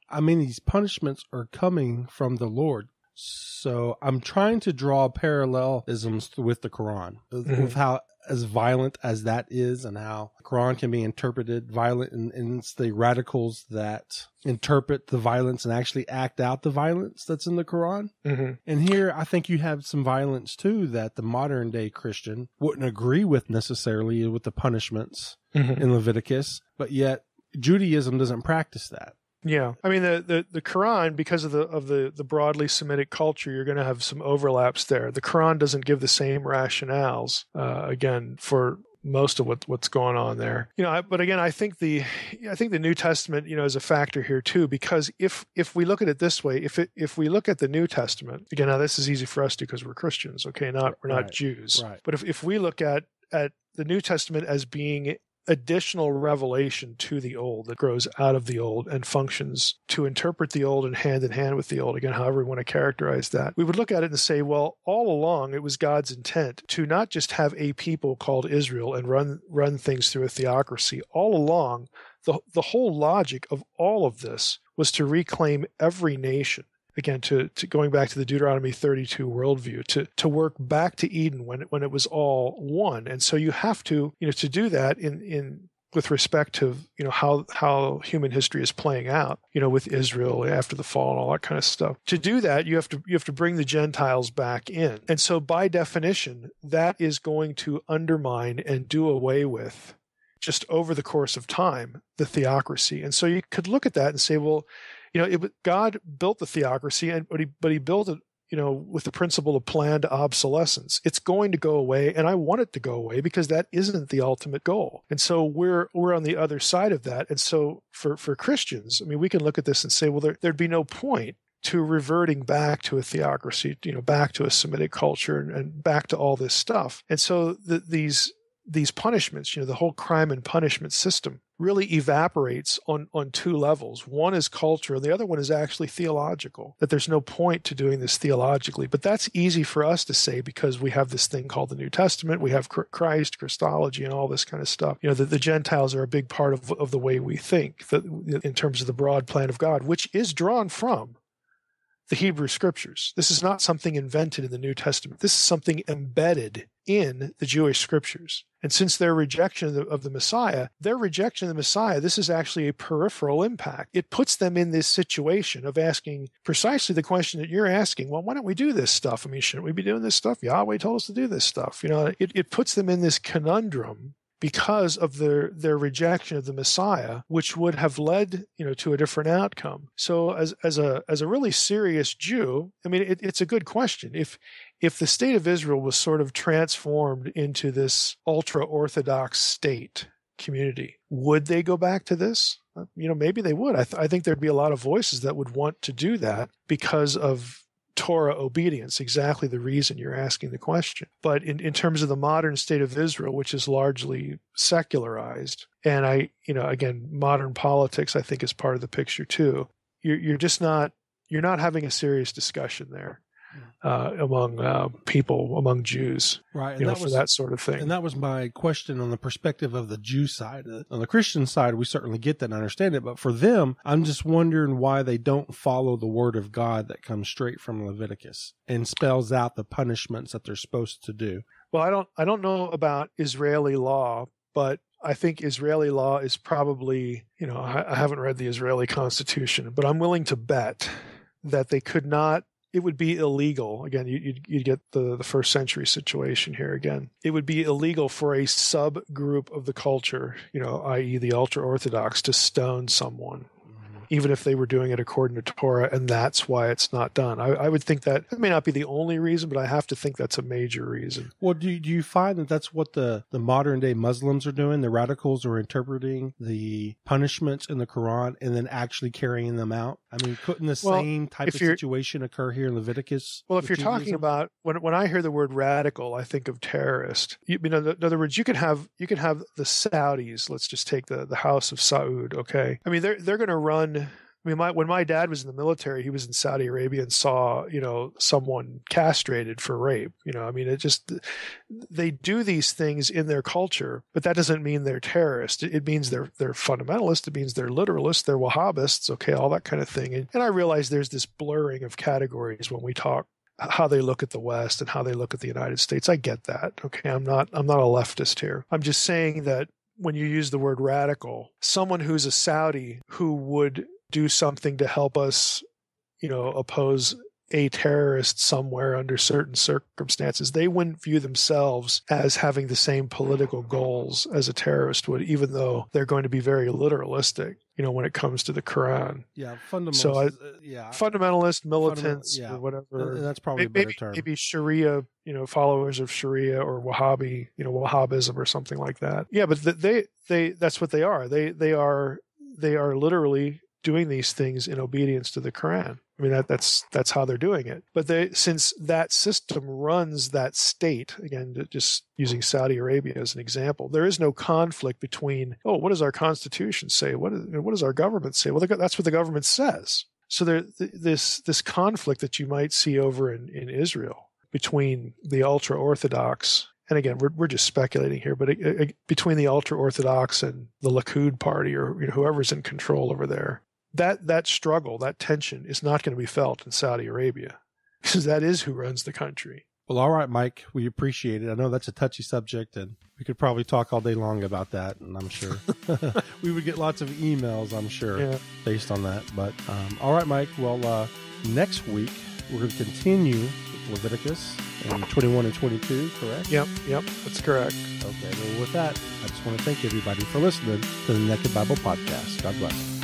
[SPEAKER 2] I mean, these punishments are coming from the Lord. So I'm trying to draw parallelisms with the Quran, with how as violent as that is and how the Quran can be interpreted violent, and it's the radicals that interpret the violence and actually act out the violence that's in the Quran. And here I think you have some violence too that the modern day Christian wouldn't agree with necessarily with the punishments in Leviticus, but yet Judaism doesn't practice that.
[SPEAKER 3] Yeah, I mean the Quran, because of the broadly Semitic culture, you're going to have some overlaps there. The Quran doesn't give the same rationales again for most of what's going on there. But again, I think the New Testament is a factor here too, because if we look at it this way, if we look at the New Testament again, now this is easy for us to because we're Christians, okay, we're not Jews, right. But if we look at the New Testament as being additional revelation to the Old that grows out of the Old and functions to interpret the Old and hand in hand with the Old, again, however we want to characterize that, we would look at it and say, well, all along it was God's intent to not just have a people called Israel and run things through a theocracy. All along, the whole logic of all of this was to reclaim every nation. Again, to going back to the Deuteronomy 32 worldview, to work back to Eden when it was all one. And so you have to, to do that in with respect to, how human history is playing out, with Israel after the fall and all that kind of stuff. To do that, you have to bring the Gentiles back in. And so by definition, that is going to undermine and do away with, just over the course of time, the theocracy. And so you could look at that and say, well, God built the theocracy, but he built it, with the principle of planned obsolescence. It's going to go away, and I want it to go away because that isn't the ultimate goal. And so we're on the other side of that. And so for Christians, I mean, we can look at this and say, well, there'd be no point to reverting back to a theocracy, back to a Semitic culture and back to all this stuff. And so these punishments, the whole crime and punishment system really evaporates on two levels. One is culture, and the other one is actually theological, that there's no point to doing this theologically. But that's easy for us to say because we have this thing called the New Testament, we have Christ, Christology, and all this kind of stuff. The Gentiles are a big part of the way we think in terms of the broad plan of God, which is drawn from the Hebrew Scriptures. This is not something invented in the New Testament. This is something embedded in the Jewish Scriptures. And since their rejection of the Messiah, this is actually a peripheral impact. It puts them in this situation of asking precisely the question that you're asking. Well, why don't we do this stuff? I mean, shouldn't we be doing this stuff? Yahweh told us to do this stuff. It puts them in this conundrum because of their rejection of the Messiah, which would have led, to a different outcome. So as a really serious Jew, I mean, it's a good question. If the state of Israel was sort of transformed into this ultra-Orthodox state community, would they go back to this? Maybe they would. I think there'd be a lot of voices that would want to do that because of Torah obedience, exactly the reason you're asking the question. But in terms of the modern state of Israel, which is largely secularized, and again, modern politics, I think, is part of the picture too. You're not having a serious discussion there among people, among Jews,
[SPEAKER 2] right?
[SPEAKER 3] And for that sort of thing.
[SPEAKER 2] And that was my question on the perspective of the Jew side. On the Christian side, we certainly get that and understand it. But for them, I'm just wondering why they don't follow the word of God that comes straight from Leviticus and spells out the punishments that they're supposed to do.
[SPEAKER 3] Well, I don't know about Israeli law, but I think Israeli law is probably, I haven't read the Israeli constitution, but I'm willing to bet that they could not, it would be illegal. Again, you'd get the first century situation here again. It would be illegal for a subgroup of the culture, i.e. the ultra-Orthodox, to stone someone, even if they were doing it according to Torah, and that's why it's not done. I would think that it may not be the only reason, but I have to think that's a major reason.
[SPEAKER 2] Well, do you find that that's what the modern day Muslims are doing? The radicals are interpreting the punishments in the Quran and then actually carrying them out? I mean, couldn't the same type of situation occur here in Leviticus?
[SPEAKER 3] Well, if you're talking about, when I hear the word radical, I think of terrorist. In other words, you could have the Saudis. Let's just take the House of Saud. Okay, I mean they're going to run. I mean, when my dad was in the military, he was in Saudi Arabia and saw, someone castrated for rape. I mean, they do these things in their culture, but that doesn't mean they're terrorists. It means they're fundamentalists. It means they're literalists. They're Wahhabists. Okay, all that kind of thing. And I realize there's this blurring of categories when we talk how they look at the West and how they look at the United States. I get that. Okay, I'm not a leftist here. I'm just saying that when you use the word radical, someone who's a Saudi who would do something to help us, oppose a terrorist somewhere under certain circumstances, they wouldn't view themselves as having the same political goals as a terrorist would, even though they're going to be very literalistic, when it comes to the Quran.
[SPEAKER 2] Yeah, fundamentalist.
[SPEAKER 3] So, fundamentalist, militants, or whatever.
[SPEAKER 2] And that's probably a better term.
[SPEAKER 3] Maybe Sharia, followers of Sharia or Wahhabi, Wahhabism or something like that. Yeah, but they that's what they are. They are literally doing these things in obedience to the Quran. I mean, that's how they're doing it. But since that system runs that state, again, just using Saudi Arabia as an example, there is no conflict between, what does our constitution say? What does our government say? Well, that's what the government says. So this conflict that you might see over in Israel between the ultra-Orthodox, and again, we're just speculating here, but between the ultra-Orthodox and the Likud party or whoever's in control over there, that struggle, that tension is not going to be felt in Saudi Arabia because that is who runs the country.
[SPEAKER 2] Well, all right, Mike, we appreciate it. I know that's a touchy subject and we could probably talk all day long about that. And I'm sure we would get lots of emails, I'm sure, based on that. But all right, Mike. Well, next week, we're going to continue Leviticus and 21 and 22, correct?
[SPEAKER 3] Yep, that's correct.
[SPEAKER 2] Okay, well, with that, I just want to thank everybody for listening to the Naked Bible Podcast. God bless.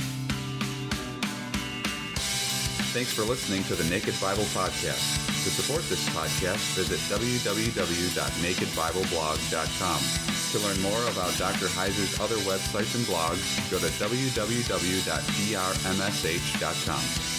[SPEAKER 4] Thanks for listening to the Naked Bible Podcast. To support this podcast, visit www.nakedbibleblog.com. To learn more about Dr. Heiser's other websites and blogs, go to www.drmsh.com.